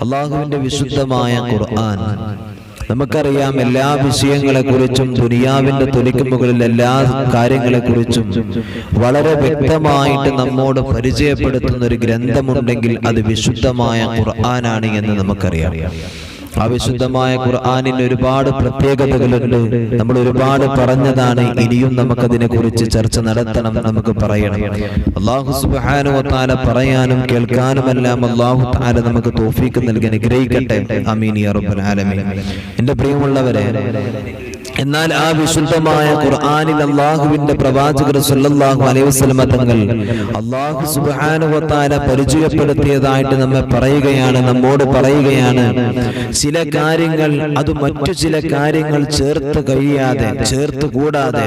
അള്ളാഹുവിന്റെ വിശുദ്ധമായ ഖുർആൻ നമുക്കറിയാം. എല്ലാ വിഷയങ്ങളെക്കുറിച്ചും ദുനിയാവിന്റെ തൊലിക്ക് മുകളിൽ എല്ലാ കാര്യങ്ങളെക്കുറിച്ചും വളരെ വ്യക്തമായിട്ട് നമ്മോട് പരിചയപ്പെടുത്തുന്ന ഒരു ഗ്രന്ഥമുണ്ടെങ്കിൽ അത് വിശുദ്ധമായ ഖുർആനാണ് എന്ന് നമുക്കറിയാം. ആ വിശുദ്ധമായ ഖുർആനിന് ഒരുപാട് പ്രത്യേകതകളുണ്ട്. നമ്മൾ ഒരുപാട് പറഞ്ഞതാണ്. ഇനിയും നമുക്കതിനെ കുറിച്ച് ചർച്ച നടത്തണം, നമുക്ക് പറയണം. അല്ലാഹു സുബ്ഹാനഹു വ തആല പറയാനും കേൾക്കാനുമെല്ലാം അല്ലാഹു തആല നമുക്ക് തൗഫീഖ് നൽകി അനുഗ്രഹിക്കട്ടെ. ആമീൻ യാ റബ്ബൽ ആലമീൻ. എൻ്റെ പ്രിയമുള്ളവരെ, എന്നാൽ ആ വിശുദ്ധമായ ഖുർആനിൽ അല്ലാഹുവിന്റെ പ്രവാചകർ സല്ലല്ലാഹു അലൈഹി വസല്ലം തങ്ങൾ അല്ലാഹു സുബ്ഹാനഹു വ തആല പരിചയപ്പെടുത്തിയതായിട്ട് നമ്മോട് പറയുകയാണ്. ചില കാര്യങ്ങൾ അത് മറ്റു ചില കാര്യങ്ങൾ ചേർത്ത് കൂടാതെ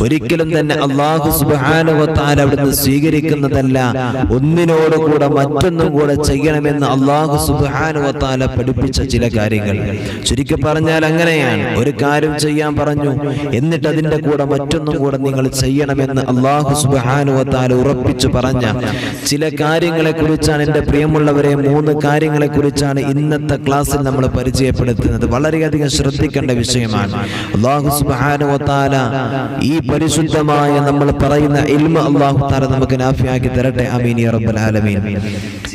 ഒരിക്കലും തന്നെ അല്ലാഹു സുബ്ഹാനഹു വ തആല അവിടുന്ന് സ്വീകരിക്കുന്നതല്ല. ഒന്നിനോട് കൂടെ മറ്റൊന്നും കൂടെ ചെയ്യണമെന്ന് അല്ലാഹു സുബ്ഹാനഹു വ തആല പഠിപ്പിച്ച ചില കാര്യങ്ങൾ. ചുരുക്കി പറഞ്ഞാൽ അങ്ങനെയാണ്. ഒരു കാര്യം ചെയ്യാൻ പറഞ്ഞു, എന്നിട്ട് അതിന്റെ കൂടെ മറ്റൊന്നും കൂടെ നിങ്ങൾ ചെയ്യണമെന്ന് അല്ലാഹു സുബ്ഹാനഹു വ തആല ഉറപ്പിച്ചു പറഞ്ഞ ചില കാര്യങ്ങളെ കുറിച്ചാണ് എൻ്റെ പ്രിയമുള്ളവരെ, 3 കാര്യങ്ങളെ കുറിച്ചാണ് ഇന്നത്തെ ക്ലാസ്സിൽ നമ്മൾ പരിചയപ്പെടുത്തുന്നത്. വളരെയധികം ശ്രദ്ധിക്കേണ്ട വിഷയമാണ്. അല്ലാഹു സുബ്ഹാനഹു വ തആല ഈ പരിശുദ്ധമായ നമ്മൾ പറയുന്ന ഇൽമ അല്ലാഹു തആല നമുക്ക് നാഫിയാക്കി തരട്ടെ. ആമീൻ യാ റബ്ബൽ ആലമീൻ.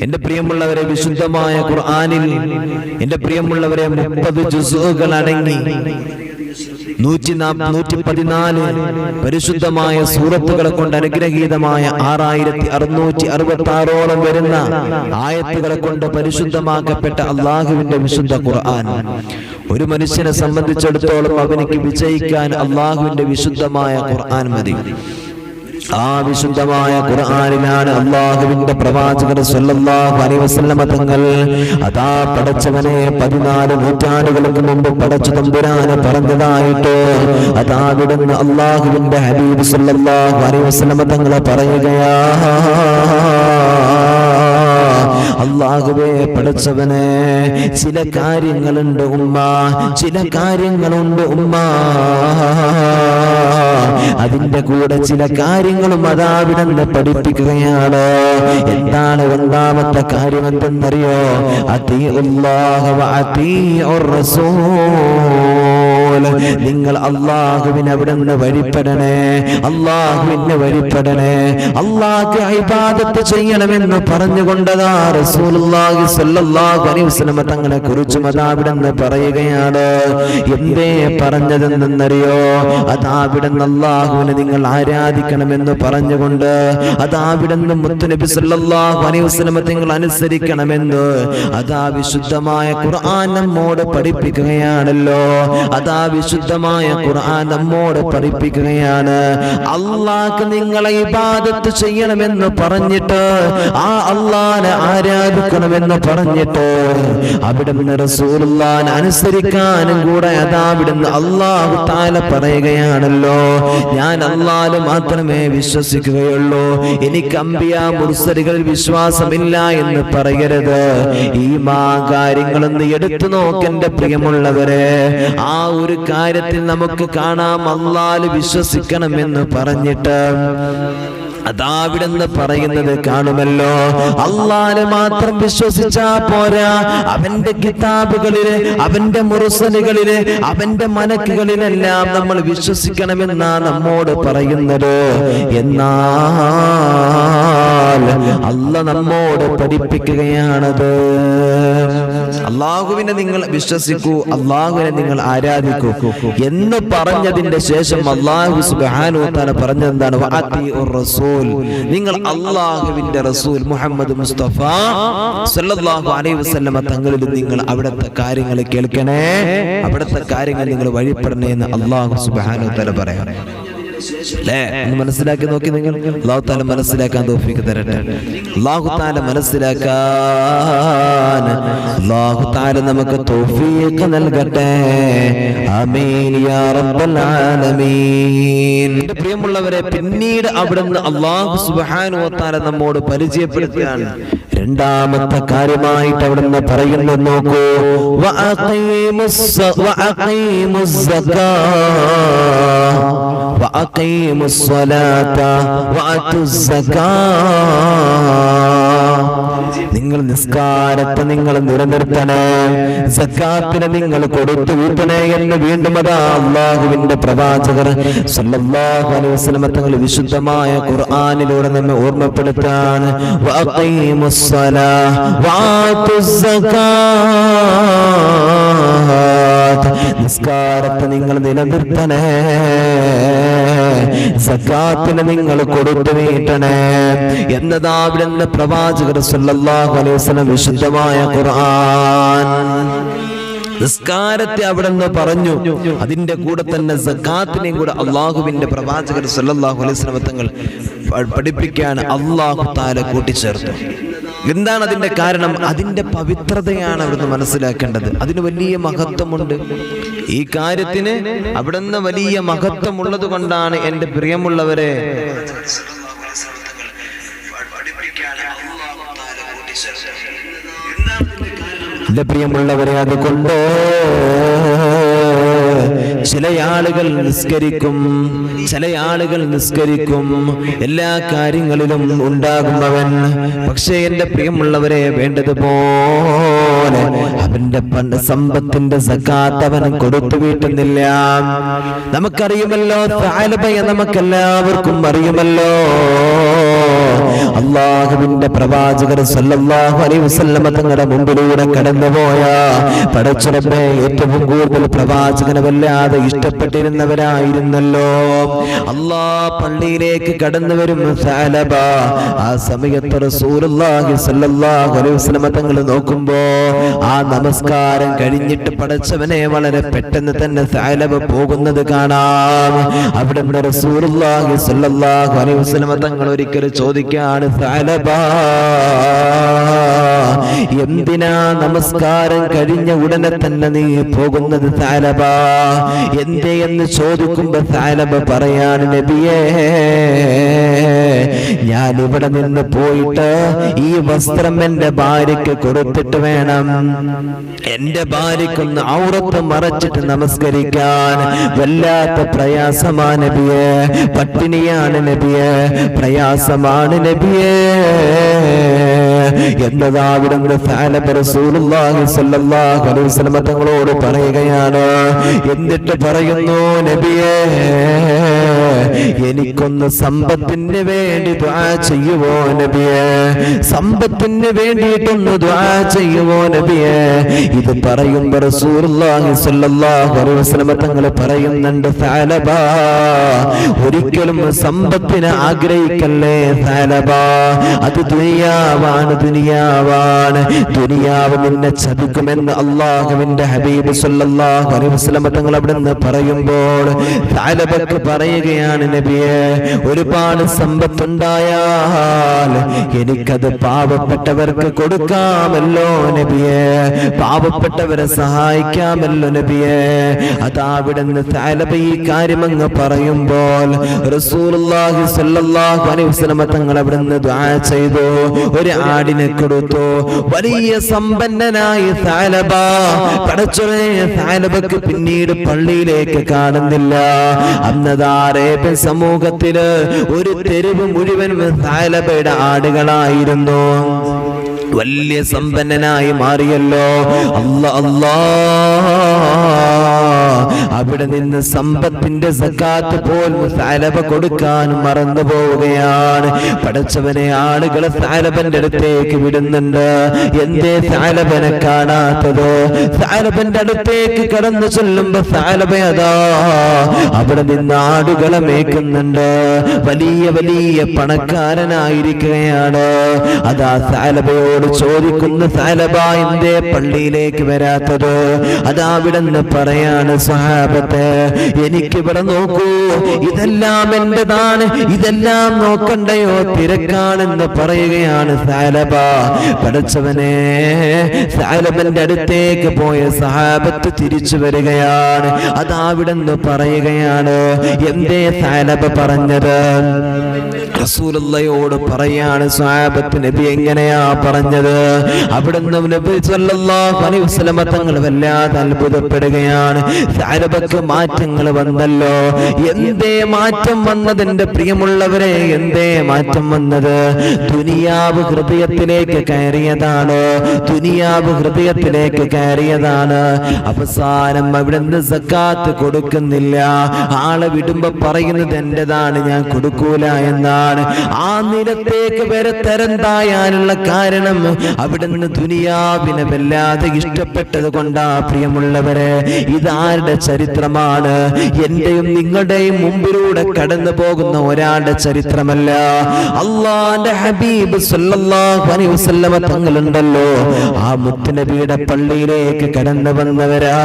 എൻ്റെ പ്രിയമുള്ളവരെ, വിശുദ്ധമായ ഖുർആനിൽ എൻ്റെ പ്രിയമുള്ളവരെ 30 ജുസുകൾ അടങ്ങി 114 പരിശുദ്ധമായ സൂറത്തുകളെ കൊണ്ട് അനുഗ്രഹീതമായ 6666ഓളം വരുന്ന ആയത്തുകളെ കൊണ്ട് പരിശുദ്ധമാക്കപ്പെട്ട അള്ളാഹുവിന്റെ വിശുദ്ധ ഖുർആൻ. ഒരു മനുഷ്യനെ സംബന്ധിച്ചിടത്തോളം അവനിക്ക് വിജയിക്കാൻ അള്ളാഹുവിന്റെ വിശുദ്ധമായ ഖുർആൻ മതി. ആ വിശുദ്ധമായ ഖുർആനിലാണ് അല്ലാഹുവിന്റെ പ്രവാചകർ സല്ലല്ലാഹു അലൈഹി വസല്ലം തങ്ങൾ അതാ പടച്ചവനെ 14 നൂറ്റാണ്ടുകൾക്ക് മുമ്പ് പടച്ച തമ്പുരാനെ പറഞ്ഞതായിട്ട് അതാ വിടുന്ന അല്ലാഹുവിന്റെ ഹബീബ് സല്ലല്ലാഹു അലൈഹി വസല്ലം തങ്ങൾ പറയുകയാ, അല്ലാഹുവേ പടച്ചവനെ, ചില കാര്യങ്ങളുണ്ട് ഉമ്മ, ചില കാര്യങ്ങളുണ്ട് ഉമ്മ, അതിന്റെ കൂടെ ചില കാര്യങ്ങളും അതാവിടെന്ന് പഠിപ്പിക്കുകയാണ്. എന്താണ് രണ്ടാമത്തെ കാര്യം എന്തെന്നറിയോ? അത്തീഉല്ലാഹ വ അത്തീഉർ റസൂൽ. നിങ്ങൾ അല്ലാഹുവിനെ അവിടുന്ന് വഴിപ്പെടണേ, അല്ലാഹുവിനെ വഴിപ്പെടണേ, അല്ലാഹുക്ക് ഇബാദത്ത് ചെയ്യണമെന്ന് പറഞ്ഞുകൊണ്ടതാ റസൂലുള്ളാഹി സ്വല്ലല്ലാഹു അലൈഹി വസല്ലം തങ്ങളെ കുറിച്ചും അതാവിടെന്ന് പറയുകയാണ്. എന്തേ പറഞ്ഞതെന്നറിയോ? അതാവിടെന്ന് അല്ലാഹുവിനെ നിങ്ങൾ ആരാധിക്കണമെന്ന് പറഞ്ഞുകൊണ്ട് അതാവിടെന്ന് മുത്തുനബി സല്ലല്ലാഹു അലൈഹി വസല്ലം തങ്ങൾ അനുസരിക്കണമെന്ന് അതാ വിശുദ്ധമായ ഖുർആൻ നമ്മോട് പഠിപ്പിക്കുകയാണല്ലോ. അതാ വിശുദ്ധമായ ഖുർആൻ നമ്മോട് പഠിപ്പിക്കുകയാണ്. അല്ലാഹുക്ക് നിങ്ങളെ ഇബാദത്ത് ചെയ്യണമെന്ന് പറഞ്ഞിട്ട്, ആ അല്ലാഹനെ ആരാധിക്കണമെന്ന് പറഞ്ഞിട്ട് അവിടുന്ന് റസൂലുള്ളാഹിനെ അനുസരിക്കാനും കൂടെ അതാ അവിടുന്ന് അല്ലാഹു തആല പറയുകയാണല്ലോ. ഞാൻ അല്ലാഹുവിൽ മാത്രമേ വിശ്വസിക്കുകയുള്ളൂ, എനിക്ക് അംബിയ മുർസലുകളിൽ വിശ്വാസമില്ല എന്ന് പറയരുത്. ഈമാൻ കാര്യങ്ങളൊന്ന് എടുത്തു നോക്കെന്റെ പ്രിയമുള്ളവരെ. ആ ഒരു കാര്യത്തിൽ നമുക്ക് കാണാം, അല്ലാഹുവിൽ വിശ്വസിക്കണമെന്ന് പറഞ്ഞിട്ട് അതാവിടെന്ന് പറയുന്നത് കാണുമല്ലോ. അല്ലാഹുവിനെ മാത്രം വിശ്വസിച്ചാ പോരാ, അവന്റെ കിതാബുകളില്, അവന്റെ മുർസലുകളില്, അവന്റെ മലക്കുകളിലെല്ലാം നമ്മൾ വിശ്വസിക്കണമെന്നാ നമ്മോട് പറയുന്നത്. എന്നാൽ അല്ലാഹ് നമ്മോട് പഠിപ്പിക്കുകയാണത്, അല്ലാഹുവിനെ നിങ്ങൾ വിശ്വസിക്കൂ, അല്ലാഹുവിനെ നിങ്ങൾ ആരാധിക്കൂ എന്ന് പറഞ്ഞതിന്റെ ശേഷം അല്ലാഹു സുബ്ഹാനഹു വ തആല പറഞ്ഞതെന്താണ്? വഅത്തിഉർ റസൂൽ. നിങ്ങൾ അല്ലാഹുവിന്റെ റസൂൽ മുഹമ്മദ് മുസ്തഫ സല്ലല്ലാഹു അലൈഹി വസല്ലം തങ്ങളിൽ നിങ്ങൾ അവിടുത്തെ കാര്യങ്ങൾ കേൾക്കണേ, അവിടുത്തെ കാര്യങ്ങൾ നിങ്ങൾ വഴിപ്പെടണേ എന്ന് അല്ലാഹു സുബ്ഹാനഹു വ തആല പറയാം. ഒന്ന് മനസ്സിലാക്കി നോക്കി നിങ്ങൾ. അല്ലാഹു തആല മനസ്സിലാക്കാൻ തൗഫീഖ് തരട്ടെ. അല്ലാഹു തആല മനസ്സിലാക്കാൻ അല്ലാഹു തആല നമുക്ക് തൗഫീഖ് നൽകട്ടെ. ആമീൻ യാ റബ്ബൽ ആലമീൻ. പ്രിയമുള്ളവരെ, പിന്നീട് അവിടുന്ന് അല്ലാഹു സുബ്ഹാനഹു വ തആല നമ്മോട് പരിചയപ്പെടുത്തുകയാണ്. രണ്ടാമത്തെ കാര്യമായിട്ട് അവിടുന്ന് പറയുന്നത് നോക്കൂ, വഅഖീമുസ് സകാ وأقيموا الصلاة وآتوا الزكاة. നിങ്ങൾ നിസ്കാരത്തെ നിങ്ങൾ നിലനിർത്തണേ, സക്കാത്തിനെ നിങ്ങൾ കൊടുത്തു വീട്ടണേ എന്ന് വീണ്ടും അതാ അള്ളാഹുവിന്റെ പ്രവാചകർ സല്ലല്ലാഹു അലൈഹി വസല്ലം തങ്ങൾ വിശുദ്ധമായ ഖുർആനിലൂടെ നമ്മെ ഓർമ്മപ്പെടുത്താണ്. വഅഖീമുസ്സലാഹ വആതുസ് സകാത്ത്, നിസ്കാരത്തെ നിങ്ങൾ നിലനിർത്തണേ, സക്കാത്തിനെ നിങ്ങൾ കൊടുത്തു വീട്ടണേ എന്നതാ അവിടുന്ന് പ്രവാചകർ സല്ലല്ലാഹു അലൈഹി വസല്ലം വിശുദ്ധമായ ഖുർആൻ. നിസ്കാരത്തെ അവിടെ നിന്ന് പറഞ്ഞു, അതിന്റെ കൂടെ തന്നെ സക്കാത്തിനെയും കൂടെ അള്ളാഹുവിന്റെ പ്രവാചകർ സല്ലല്ലാഹു അലൈഹി വസല്ലം തങ്ങൾ പഠിപ്പിക്കാൻ അള്ളാഹു തആല കൂട്ടിച്ചേർത്തു. എന്താണ് അതിന്റെ കാരണം? അതിന്റെ പവിത്രതയാണ് അവിടുന്ന് മനസ്സിലാക്കേണ്ടത്. അതിന് വലിയ മഹത്വമുണ്ട്. ഈ കാര്യത്തിന് അവിടുന്ന് വലിയ മഹത്വമുള്ളത് കൊണ്ടാണ് എൻ്റെ പ്രിയമുള്ളവരെ എന്റെ പ്രിയമുള്ളവരെ അതുകൊണ്ട് ചില ആളുകൾ നിസ്കരിക്കും, എല്ലാ കാര്യങ്ങളിലും ഉണ്ടാകുന്നവൻ. പക്ഷേ എന്റെ പ്രിയമുള്ളവരെ, വേണ്ടതുപോലെ അവന്റെ സമ്പത്തിന്റെ സക്കാത്ത് അവൻ കൊടുത്തു വീട്ടുന്നില്ല. നമുക്കറിയുമല്ലോ, തആലബയെ നമുക്കെല്ലാവർക്കും അറിയുമല്ലോ. അള്ളാഹുവിന്റെ പ്രവാചകർ സല്ലല്ലാഹു അലൈഹി വസല്ലം തങ്ങളുടെ മുമ്പിലൂടെ കടന്നുപോയ പടച്ചറബേ ഏറ്റവും കൂടുതൽ പ്രവാചകനെ വല്ലാതെ ഇഷ്ടപ്പെട്ടിരുന്നവരായിരുന്നല്ലോ. പള്ളിയിലേക്ക് കടന്നു വരും സഅലബ. ആ സമയത്ത് റസൂലുള്ളാഹി സ്വല്ലല്ലാഹു അലൈഹി വസല്ലം തങ്ങൾ നോക്കുമ്പോ ആ നമസ്കാരം കഴിഞ്ഞിട്ട് പടച്ചവനെ വളരെ പെട്ടെന്ന് തന്നെ സഅലബ പോകുന്നത് കാണാം. അവിടെ റസൂലുള്ളാഹി സ്വല്ലല്ലാഹു അലൈഹി വസല്ലം തങ്ങൾ ഒരിക്കൽ ചോദിക്കാണ്, സഅലബ എന്തിനാ നമസ്കാരം കഴിഞ്ഞ ഉടനെ തന്നെ നീ പോകുന്നത് സഅലബ? എന്തേ എന്ന് ചോദിക്കുമ്പോ സഅലബ പറയാണ്, നബിയേ, ഞാൻ ഇവിടെ നിന്ന് പോയിട്ട് ഈ വസ്ത്രം എന്റെ ഭാര്യയ്ക്ക് കൊടുത്തിട്ട് വേണം എന്റെ ഭാര്യയ്ക്കൊന്ന് ഔറത്ത് മറച്ചിട്ട് നമസ്കരിക്കാൻ. വല്ലാത്ത പ്രയാസമാണ് നബിയേ, പട്ടിണിയാണ് നബിയേ, പ്രയാസമാണ് നബിയേ എന്നതാ അവിടുന്ന് സഅലബ റസൂലുള്ളാഹി സ്വല്ലല്ലാഹു അലൈഹി വസല്ലം തങ്ങളോട് പറയുകയാണ്. എന്നിട്ട് പറയുന്നു, നബിയേ, എനിക്കൊന്ന് സമ്പത്തിന് വേണ്ടി ദുആ ചെയ്യുവോ നബിയേ, സമ്പത്തിന് വേണ്ടിയിട്ടൊന്ന് ദുആ ചെയ്യുവോ നബിയേ? ഇത് പറയുമ്പോൾ റസൂലുള്ളാഹി സ്വല്ലല്ലാഹു അലൈഹി വസല്ലം തങ്ങൾ പറയുന്നുണ്ട്, സഅലബ ഒരിക്കലും സമ്പത്തിനെ ആഗ്രഹിക്കല്ലേ സഅലബ, അത് ദുനിയാവാണ്, ദുനിയാവ് നിന്നെ ചതിക്കുമെന്ന് അള്ളാഹുവിന്റെ ഹബീബ് സല്ലല്ലാഹു അലൈഹി വസല്ലം തങ്ങൾ അവിടുന്ന് പറയുമ്പോൾ സഅലബക്ക് പറയുകയാണ്, നബിയേ, ഒരുപാട് സമ്പത്തുണ്ടായാൽ എനിക്കത് പാവപ്പെട്ടവർക്ക് കൊടുക്കാമല്ലോ നബിയേ, പാവപ്പെട്ടവരെ സഹായിക്കാമല്ലോ നബിയേ. അതാ അവിടുന്ന് സഅലബ ഈ കാര്യം അങ്ങ് പറയുമ്പോൾ റസൂലുള്ളാഹി സ്വല്ലല്ലാഹു അലൈഹി വസല്ലം തങ്ങൾ അവിടുന്ന് ദുആ ചെയ്തു, ഒരു ആടിനെ കൊടുത്തു. വലിയ സമ്പന്നനായി സഅലബ. പടച്ചവനെ, സഅലബക്ക് പിന്നീട് പള്ളിയിലേക്ക് കാണുന്നില്ല. അന്നതാ അറേബ്യൻ സമൂഹത്തില് ഒരു തെരുവ് മുഴുവൻ സഅലബയുടെ ആടുകളായിരുന്നു. വലിയ സമ്പന്നനായി മാറിയല്ലോ. അല്ലാ അവിടെ നിന്ന് സമ്പത്തിന്റെ സക്കാത്ത് പോലും സഅലബ കൊടുക്കാൻ മറന്നു പോവുകയാണ്. പടച്ചവനെ, ആളുകളെ സഅലബന്റെ അടുത്തേക്ക് വിടുന്നുണ്ട്. എന്തേ സഅലബനെ കാണാത്തത്? സഅലബന്റെ അടുത്തേക്ക് കടന്നു ചെല്ലുമ്പോ സഅലബ അതാ അവിടെ നിന്ന് ആടുകളെ മേയ്ക്കുന്നുണ്ട്. വലിയ വലിയ പണക്കാരനായിരിക്കുകയാണ്. അതാ സഅലബയോട് ചോദിക്കുന്ന, സഅലബ എന്തേ പള്ളിയിലേക്ക് വരാത്തത്? അതാ അവിടുന്ന് പറയാണ്, സ്വഹാബത്തെ, എനിക്കിവിടെ നോക്കൂ, ഇതെല്ലാം എന്റേതാണ്, ഇതെല്ലാം നോക്കണ്ടയോ, തിരക്കാണെന്ന് പറയുകയാണ് സഅലബ. പടച്ചവനെ, സഅലബന്റെ അടുത്തേക്ക് പോയ സഹാബത്ത് തിരിച്ചു വരികയാണ്. അതാ അവിടുന്ന് പറയുകയാണ്, എന്തേ സഅലബ പറഞ്ഞത്? റസൂലുള്ളാഹിയോട് പറയാണ് സ്വഹാബത്ത്, നബി എങ്ങനെയാ പറഞ്ഞത്? അവിടുന്ന് നബി സല്ലല്ലാഹു അലൈഹി വസല്ലം തങ്ങൾ വല്ലാതെ അത്ഭുതപ്പെടുകയാണ്. സഅലബക്ക് മാറ്റങ്ങൾ വന്നല്ലോ. എന്തേ മാറ്റം വന്നതിന്റെ പ്രിയമുള്ളവരെ? എന്തേ മാറ്റം വന്നത്? ദുനിയാവ് ഹൃദയത്തിലേക്ക് കയറിയതാണ്. ദുനിയാവ് ഹൃദയത്തിലേക്ക് കയറിയതാണ്. അവസാനം അവിടുന്ന് സക്കാത്ത് കൊടുക്കുന്നില്ല. ആളെ വിടുമ്പോ പറയുന്നത് എന്റേതാണ്, ഞാൻ കൊടുക്കൂല എന്നാണ്. ആ നിലത്തേക്ക് വരെ തരം തായാനുള്ള കാരണം അവിടുന്ന് ദുനിയാവിനെ വല്ലാതെ ഇഷ്ടപ്പെട്ടത് കൊണ്ടാ. പ്രിയമുള്ളവരെ, ഇതാരുടെ ചരിത്രമാണ്? എന്റെയും നിങ്ങളുടെയും മുമ്പിലൂടെ കടന്നു പോകുന്ന ഒരാളുടെ ചരിത്രമല്ല. അല്ലാഹുവിന്റെ ഹബീബ് സല്ലല്ലാഹു അലൈഹി വസല്ലമ തങ്ങളുണ്ടല്ലോ, ആ മുത്തുനബിയുടെ പള്ളിയിലേക്ക് കടന്നു വന്നവരാ.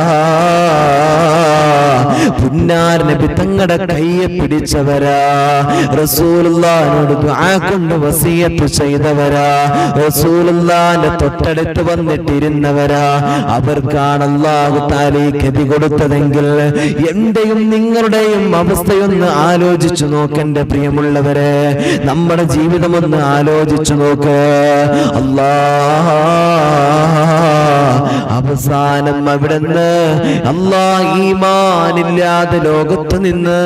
പുന്നാർ നബി തങ്ങളുടെ കയ്യെ പിടിച്ചവരാ. റസൂലുള്ളാഹിനോട് ദുആ കൊണ്ട് വസിയത്ത് ചെയ്തവരാ. റസൂലുള്ളാഹിന്റെ തൊട്ടടുത്ത് വന്നിട്ടിരുന്നവരാ. അവർക്കാണ് അല്ലാഹു തആല ഗതി കൊടുത്തതെങ്കിൽ എന്റെയും നിങ്ങളുടെയും അവസ്ഥയൊന്ന് ആലോചിച്ചു നോക്കണ്ട പ്രിയമുള്ളവരെ. നമ്മുടെ ജീവിതം ഒന്ന് ആലോചിച്ചു നോക്ക്. അവസാനം അവിടുന്ന് ഈമാനില്ലാതെ ലോകത്ത് നിന്ന്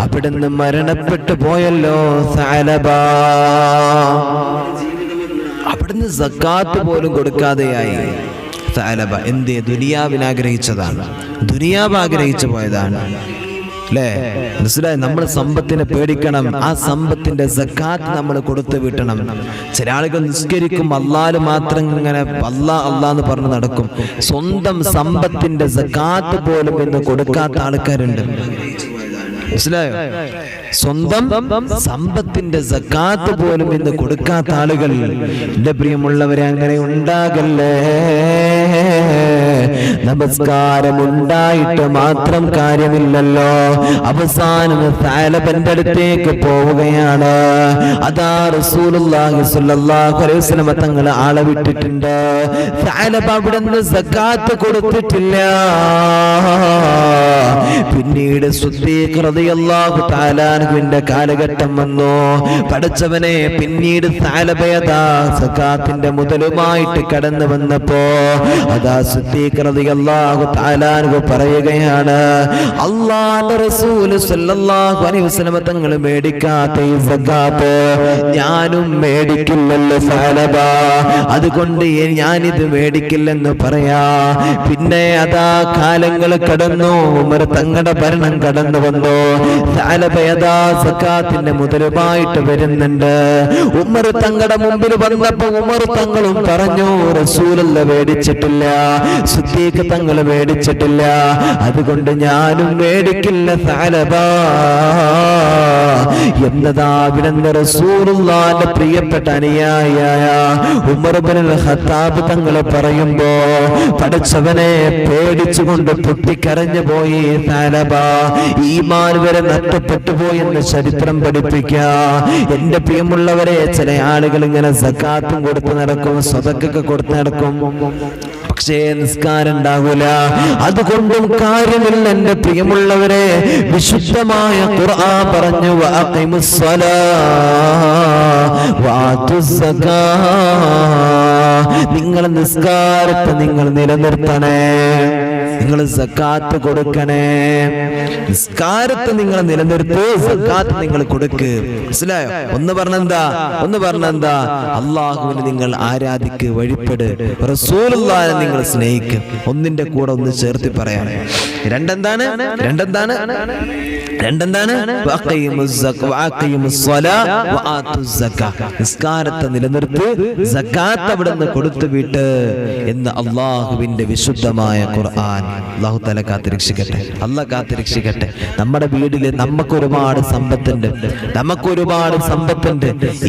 അവിടുന്ന് മരണപ്പെട്ടു പോയല്ലോ. സഅലബ അവിടുന്ന് സക്കാത്ത് പോലും കൊടുക്കാതെയായി. സഅലബ എന്തേ? ദുനിയാവിനെ ആഗ്രഹിച്ചതാണ്, ദുനിയാവ് ആഗ്രഹിച്ചു പോയതാണ്. അല്ലേ? മനസ്സിലായി? നമ്മൾ സമ്പത്തിനെ പേടിക്കണം. ആ സമ്പത്തിന്റെ സക്കാത്ത് നമ്മൾ കൊടുത്തു വിട്ടണം. ചില ആളുകൾ നിസ്കരിക്കും, അല്ലാഹ് മാത്രം ഇങ്ങനെ അല്ലാന്ന് പറഞ്ഞ് നടക്കും. സ്വന്തം സമ്പത്തിന്റെ സക്കാത്ത് പോലും ഇന്ന് കൊടുക്കാത്ത ആൾക്കാരുണ്ട്. മനസ്സിലായോ? സ്വന്തം സമ്പത്തിന്റെ സക്കാത്ത് പോലും ഇന്ന് കൊടുക്കാത്ത ആളുകൾ. എന്റെ പ്രിയമുള്ളവരെ, അങ്ങനെ ഉണ്ടാകല്ലേ. നമസ്കാരം ഉണ്ടായിട്ട് മാത്രം കാര്യമില്ലല്ലോ. അവസാനം സഅലബന്റെ അടുത്തേക്ക് പോവുകയാണ്. അതാ റസൂലുള്ളാഹി സ്വല്ലല്ലാഹു അലൈഹി വസല്ലം തങ്ങൾ ആളെ വിട്ടിട്ടുണ്ട്. സഅലബ അവിടുന്ന് സക്കാത്ത് കൊടുത്തിട്ടില്ല. പിന്നീട് സിദ്ദീഖ് റളിയല്ലാഹു തആല അൻഹുവിന്റെ കാലഘട്ടം വന്നു. പഠിച്ചവനെ, പിന്നീട് സഅലബയതാ സക്കാത്തിന്റെ മുതലുമായിട്ട് കടന്നു വന്നപ്പോ അതാ സിദ്ദീഖ് റളിയല്ലാഹു തആല അൻഹു പറയുകയാണ്, അല്ലാഹുവിന്റെ റസൂൽ സല്ലല്ലാഹു അലൈഹി വസല്ലം തങ്ങൾ മേടിക്കാത്ത ഈ സക്കാത്ത് ഞാനും മേടിക്കില്ലല്ലോ സഅലബ, അതുകൊണ്ട് ഞാനിത് മേടിക്കില്ലെന്ന് പറയാ. പിന്നെ അതാ കാലങ്ങൾ കടന്നു, ഉമർ തങ്ങളുടെ ഭരണം കടന്നു വന്നു. സഅലബയതാ സക്കാത്തിന്റെ മുതലുമായിട്ട് വരുന്നുണ്ട്. ഉമർ തങ്ങളുടെ മുമ്പിൽ വന്നപ്പോ ഉമർ തങ്ങളും പറഞ്ഞു, റസൂലുള്ള മേടിച്ചിട്ടില്ല, സിദ്ദീഖ് തങ്ങൾ മേടിച്ചിട്ടില്ല, അതുകൊണ്ട് ഞാനും മേടിക്കില്ല സഅലബ എന്നതാ അവിടുന്ന് റസൂലുള്ളാഹിന്റെ പ്രിയപ്പെട്ട അനുയായിയായ ഉമർ ഇബ്നുൽ ഖത്താബ് തങ്ങൾ പറയുമ്പോ പഠിച്ചവനെ പേടിച്ചുകൊണ്ട് പൊട്ടിക്കരഞ്ഞു പോയി സഅലബ. ഈമാൻ വരെ നഷ്ടപ്പെട്ടു പോയെന്ന് ചരിത്രം പഠിപ്പിക്കുക. എന്റെ പ്രിയമുള്ളവരെ, ചില ആളുകൾ ഇങ്ങനെ സക്കാത്തും കൊടുത്ത് നടക്കും, സ്വതക്കൊക്കെ കൊടുത്ത് നടക്കും, പക്ഷേ നിസ്കാരം ഉണ്ടാകൂല. അതുകൊണ്ടും കാര്യമില്ല എന്റെ പ്രിയമുള്ളവരെ. വിശുദ്ധമായ ഖുർആൻ പറഞ്ഞു, വഅഖിമുസ്സലാ വആതുസ്സകാ, നിങ്ങൾ നിസ്കാരത്തെ നിങ്ങൾ നിലനിർത്തണേ, നിങ്ങൾ സക്കാത്ത് കൊടുക്കണേ. നിസ്കാരത്തെ നിങ്ങൾ നിലനിർത്ത്, സക്കാത്ത് നിങ്ങൾ കൊടുക്ക്. മനസ്സിലായോ? ഒന്ന് പറഞ്ഞെന്താ? അള്ളാഹുവിനെ നിങ്ങൾ ആരാധിക്ക്, വഴിപ്പെട്, റസൂലുള്ളാഹിനെ നിങ്ങൾ സ്നേഹിക്ക്. ഒന്നിന്റെ കൂടെ ഒന്ന് ചേർത്ത് പറയാൻ. രണ്ടെന്താണ്? നിസ്കാരത്തെ നിലനിർത്ത്, സക്കാത്ത് അവിടുന്ന് കൊടുത്തു വിട്ട് എന്ന് അള്ളാഹുവിന്റെ വിശുദ്ധമായ ഖുർആൻ. അല്ലാഹു തആല കാത്തിരക്ഷിക്കട്ടെ, അല്ലാഹ് കാത്തിരക്ഷിക്കട്ടെ. നമ്മുടെ വീട്ടില് നമുക്കൊരുപാട് സമ്പത്തുണ്ട്.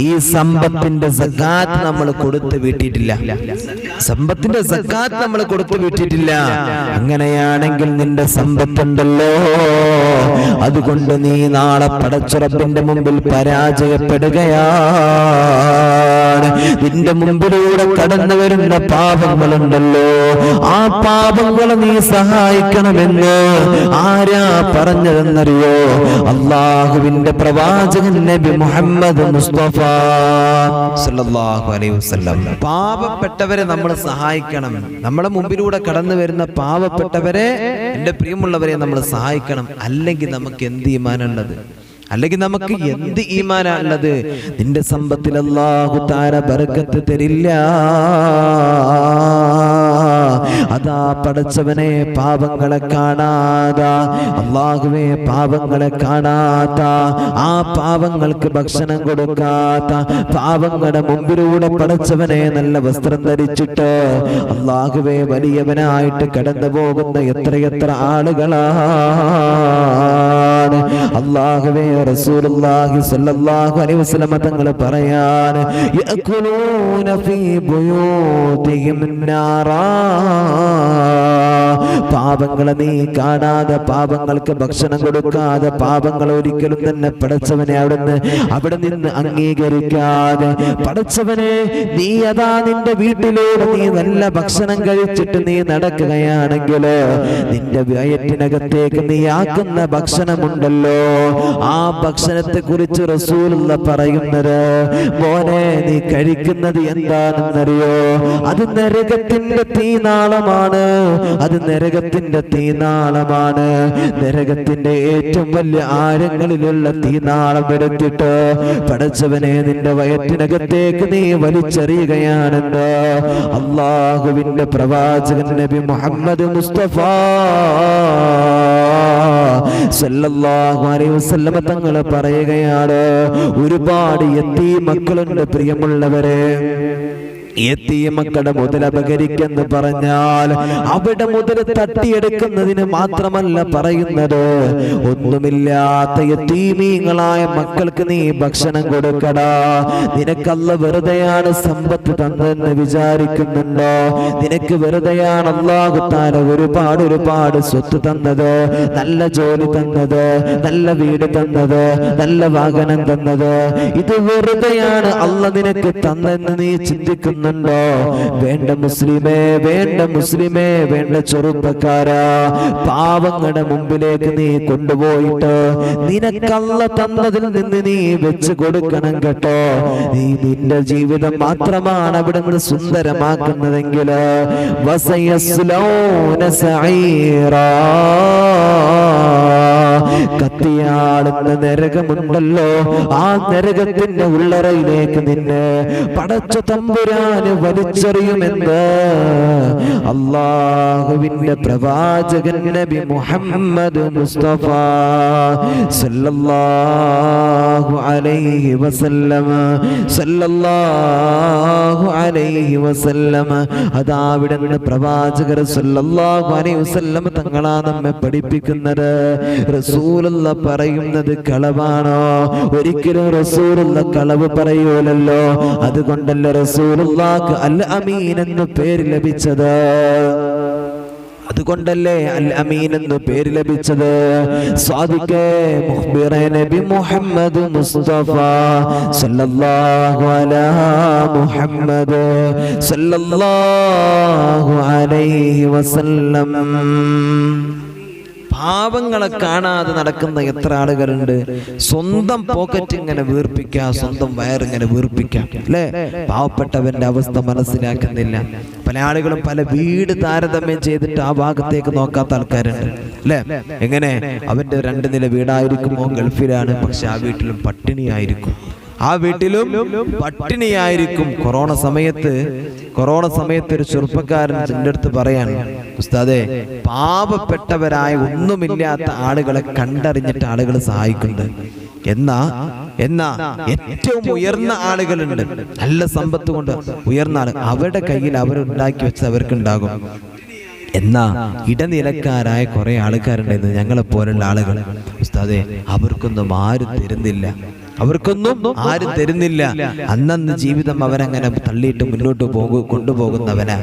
ഈ സമ്പത്തിന്റെ സക്കാത്ത് നമ്മൾ കൊടുത്തു വിട്ടിട്ടില്ല. സമ്പത്തിന്റെ സക്കാത്ത് നമ്മൾ കൊടുത്തു വിട്ടിട്ടില്ല. അങ്ങനെയാണെങ്കിൽ നിന്റെ സമ്പത്തുണ്ടല്ലോ, അതുകൊണ്ട് നീ നാളെ പടച്ച റബ്ബിന്റെ മുമ്പിൽ പരാജയപ്പെടുകയാണ്. പറയുകയാണ്, നിന്റെ മുമ്പിലൂടെ കടന്നു വരുന്ന പാപങ്ങളുണ്ടല്ലോ, ആ പാപങ്ങളെ നീ സഹായിക്കണമെന്ന് ആരാ പറഞ്ഞതെന്നറിയോ? അള്ളാഹുവിന്റെ പ്രവാചകൻ നബി മുഹമ്മദ് മുസ്തഫ സല്ലല്ലാഹു അലൈഹി വസല്ലം. പാപപ്പെട്ടവരെ നമ്മൾ സഹായിക്കണം. നമ്മുടെ മുമ്പിലൂടെ കടന്നു വരുന്ന പാവപ്പെട്ടവരെ, എൻ്റെ പ്രിയമുള്ളവരെ നമ്മൾ സഹായിക്കണം. അല്ലെങ്കിൽ നമുക്ക് എന്ത് ഈമാനുള്ളത്? അല്ലെങ്കിൽ നമുക്ക് എന്ത് ഈമാനുള്ളത്? നിന്റെ സമ്പത്തിൽ അല്ലാഹു തആല ബർക്കത്ത് തരില്ല. അതാ പടച്ചവനെ, പാപങ്ങളെ കാണാത, അല്ലാഹുവേ പാപങ്ങളെ കാണാത്ത, ആ പാപങ്ങൾക്ക് ഭക്ഷണം കൊടുക്കാത്ത, പാപങ്ങളുടെ മുമ്പിലൂടെ പടച്ചവനെ നല്ല വസ്ത്രം ധരിച്ചിട്ട് അല്ലാഹുവേ വലിയവനായിട്ട് കടന്നു പോകുന്ന എത്രയെത്ര ആളുകളാണ്. അല്ലാഹുവേ റസൂലുള്ളാഹി സ്വല്ലല്ലാഹു അലൈഹി വസല്ലം തങ്ങൾ പറയാൻ, യഅകുലൂന ഫീ ബുയൂതിഹിം നാറാ. പാപങ്ങളെ നീ കാണാതെ, പാപങ്ങൾക്ക് ഭക്ഷണം കൊടുക്കാതെ, പാപങ്ങൾ ഒരിക്കലും തന്നെ പടച്ചവനെ അവിടെ നിന്ന് അംഗീകരിക്കാതെ, പടച്ചവനെ നീ അതാ നിന്റെ വീട്ടിലൂടെ നീ നല്ല ഭക്ഷണം കഴിച്ചിട്ട് നീ നടക്കുകയാണെങ്കിൽ നിന്റെ വയറ്റിനകത്തേക്ക് നീ ആക്കുന്ന ഭക്ഷണമുണ്ടല്ലോ, ആ ഭക്ഷണത്തെ കുറിച്ച് റസൂലുള്ള പറയുന്നത്, മോനെ നീ കഴിക്കുന്നത് എന്താണെന്നറിയോ? അത് നരകത്തിന്റെ തീനാളമാണ്. അത് നരകത്തിന്റെ തീനാളമാണ്. നരകത്തിന്റെ ഏറ്റവും വലിയ ആഴങ്ങളിലുള്ള തീനാളം എടുത്തിട്ട് പടച്ചവനെ നിന്റെ വയറ്റിനകത്തേക്ക് നീ വലിച്ചെറിയുകയാണെന്ന് അള്ളാഹുവിന്റെ പ്രവാചകൻ നബി മുഹമ്മദ് മുസ്തഫ സല്ലല്ലാഹു അലൈഹി വസല്ലം തങ്ങൾ പറയുകയാണ്. ഒരുപാട് യതീം മക്കളുണ്ട് പ്രിയമുള്ളവരെ. യതീമക്കളുടെ മുതൽ അപകരിക്കെന്ന് പറഞ്ഞാൽ അവിടെ മുതൽ തട്ടിയെടുക്കുന്നതിന് മാത്രമല്ല പറയുന്നത്, ഒന്നുമില്ലാത്ത യതീമീങ്ങളായ മക്കൾക്ക് നീ ഭക്ഷണം കൊടുക്കടാ. നിനക്കല്ല വെറുതെയാണ് സമ്പത്ത് തന്നെന്ന് വിചാരിക്കുന്നുണ്ടോ? നിനക്ക് വെറുതെയാണ് അല്ലാഹു തആല ഒരുപാട് സ്വത്ത് തന്നത്, നല്ല ജോലി തന്നത്, നല്ല വീട് തന്നത്, നല്ല വാഹനം തന്നത്? ഇത് വെറുതെയാണ് അല്ലാഹ് നിനക്ക് തന്നെന്ന് നീ ചിന്തിക്കുന്നു? വേണ്ട മുസ്ലിമേ, വേണ്ട മുസ്ലിമേ, വേണ്ട ചെറുപ്പക്കാരാ, പാവങ്ങളുടെ മുമ്പിലേക്ക് നീ കൊണ്ടുപോയിട്ട് നിനക്കല്ല തന്നതിൽ നിന്ന് നീ വെച്ച് കൊടുക്കണം കേട്ടോ. നീ നിന്റെ ജീവിതം മാത്രമാണ് അവിടെ നിന്ന് സുന്ദരമാക്കുന്നതെങ്കിൽ വസയസ്ലൗന സഈറാ, കത്തിയാളുന്ന നരകമുണ്ടല്ലോ, ആ നരകത്തിന്റെ ഉള്ളറയിലേക്ക് നിന്നെ പടച്ച തമ്പുരാന് വലിച്ചെറിയുമെന്ന് അല്ലാഹുവിന്റെ പ്രവാചകൻ നബി മുഹമ്മദ് മുസ്തഫ സല്ലല്ലാഹു അലൈഹി വസല്ലം സല്ലല്ലാഹു അലൈഹി വസല്ലം. അതാ അവിടുന്ന് പ്രവാചകർ സല്ലല്ലാഹു അലൈഹി വസല്ലം തങ്ങളാ നമ്മെ പഠിപ്പിക്കുന്നത്. റസൂലുള്ള പറയുന്നത് കളവാണോ? ഒരിക്കലും റസൂലുള്ള കളവ് പറയൂലല്ലോ. അതുകൊണ്ടല്ല റസൂലുള്ളാഹിക്ക് അൽ അമീൻ എന്ന് പേര് ലഭിച്ചത്. അതുകൊണ്ടല്ലേ അൽ അമീൻ എന്ന് പേര് ലഭിച്ചത്. സാദിഖേ മുഖ്ബിറേ നബി മുഹമ്മദ് മുസ്തഫ സല്ലല്ലാഹു അലാ മുഹമ്മദ് സല്ലല്ലാഹു അലൈഹി വസല്ലം. പാവങ്ങളെ കാണാതെ നടക്കുന്ന എത്ര ആളുകളുണ്ട്. സ്വന്തം പോക്കറ്റ് ഇങ്ങനെ വീർപ്പിക്കുക, സ്വന്തം വയറിങ്ങനെ വീർപ്പിക്കാം അല്ലേ? പാവപ്പെട്ടവന്റെ അവസ്ഥ മനസ്സിലാക്കുന്നില്ല. പല ആളുകളും പല വീട് താരതമ്യം ചെയ്തിട്ട് ആ ഭാഗത്തേക്ക് നോക്കാത്ത ആൾക്കാരുണ്ട് അല്ലേ? എങ്ങനെ? അവന്റെ 2 നില വീടായിരിക്കുമോ, ഗൾഫിലാണ്, പക്ഷെ ആ വീട്ടിലും പട്ടിണിയായിരിക്കും, ആ വീട്ടിലും പട്ടിണിയായിരിക്കും. കൊറോണ സമയത്ത് ഒരു ചെറുപ്പക്കാരൻ എൻ്റെ അടുത്ത് പറയാണ്, ഉസ്താദേ, പാവപ്പെട്ടവരായ ഒന്നുമില്ലാത്ത ആളുകളെ കണ്ടറിഞ്ഞിട്ട് ആളുകൾ സഹായിക്കുന്നുണ്ട്. എന്നാ ഏറ്റവും ഉയർന്ന ആളുകളുണ്ട്, നല്ല സമ്പത്ത് കൊണ്ട് ഉയർന്ന ആൾ, അവരുടെ കയ്യിൽ അവരുണ്ടാക്കി വെച്ച് അവർക്കുണ്ടാകും. എന്നാ ഇടനിലക്കാരായ കുറെ ആൾക്കാരുണ്ടായിരുന്നു, ഞങ്ങളെ പോലുള്ള ആളുകൾ. ഉസ്താദേ, അവർക്കൊന്നും ആരും തരുന്നില്ല. അവർക്കൊന്നും ആരും തരുന്നില്ല. അന്നന്ന് ജീവിതം അവരങ്ങനെ തള്ളിയിട്ട് മുന്നോട്ട് കൊണ്ടുപോകുന്നവനാ.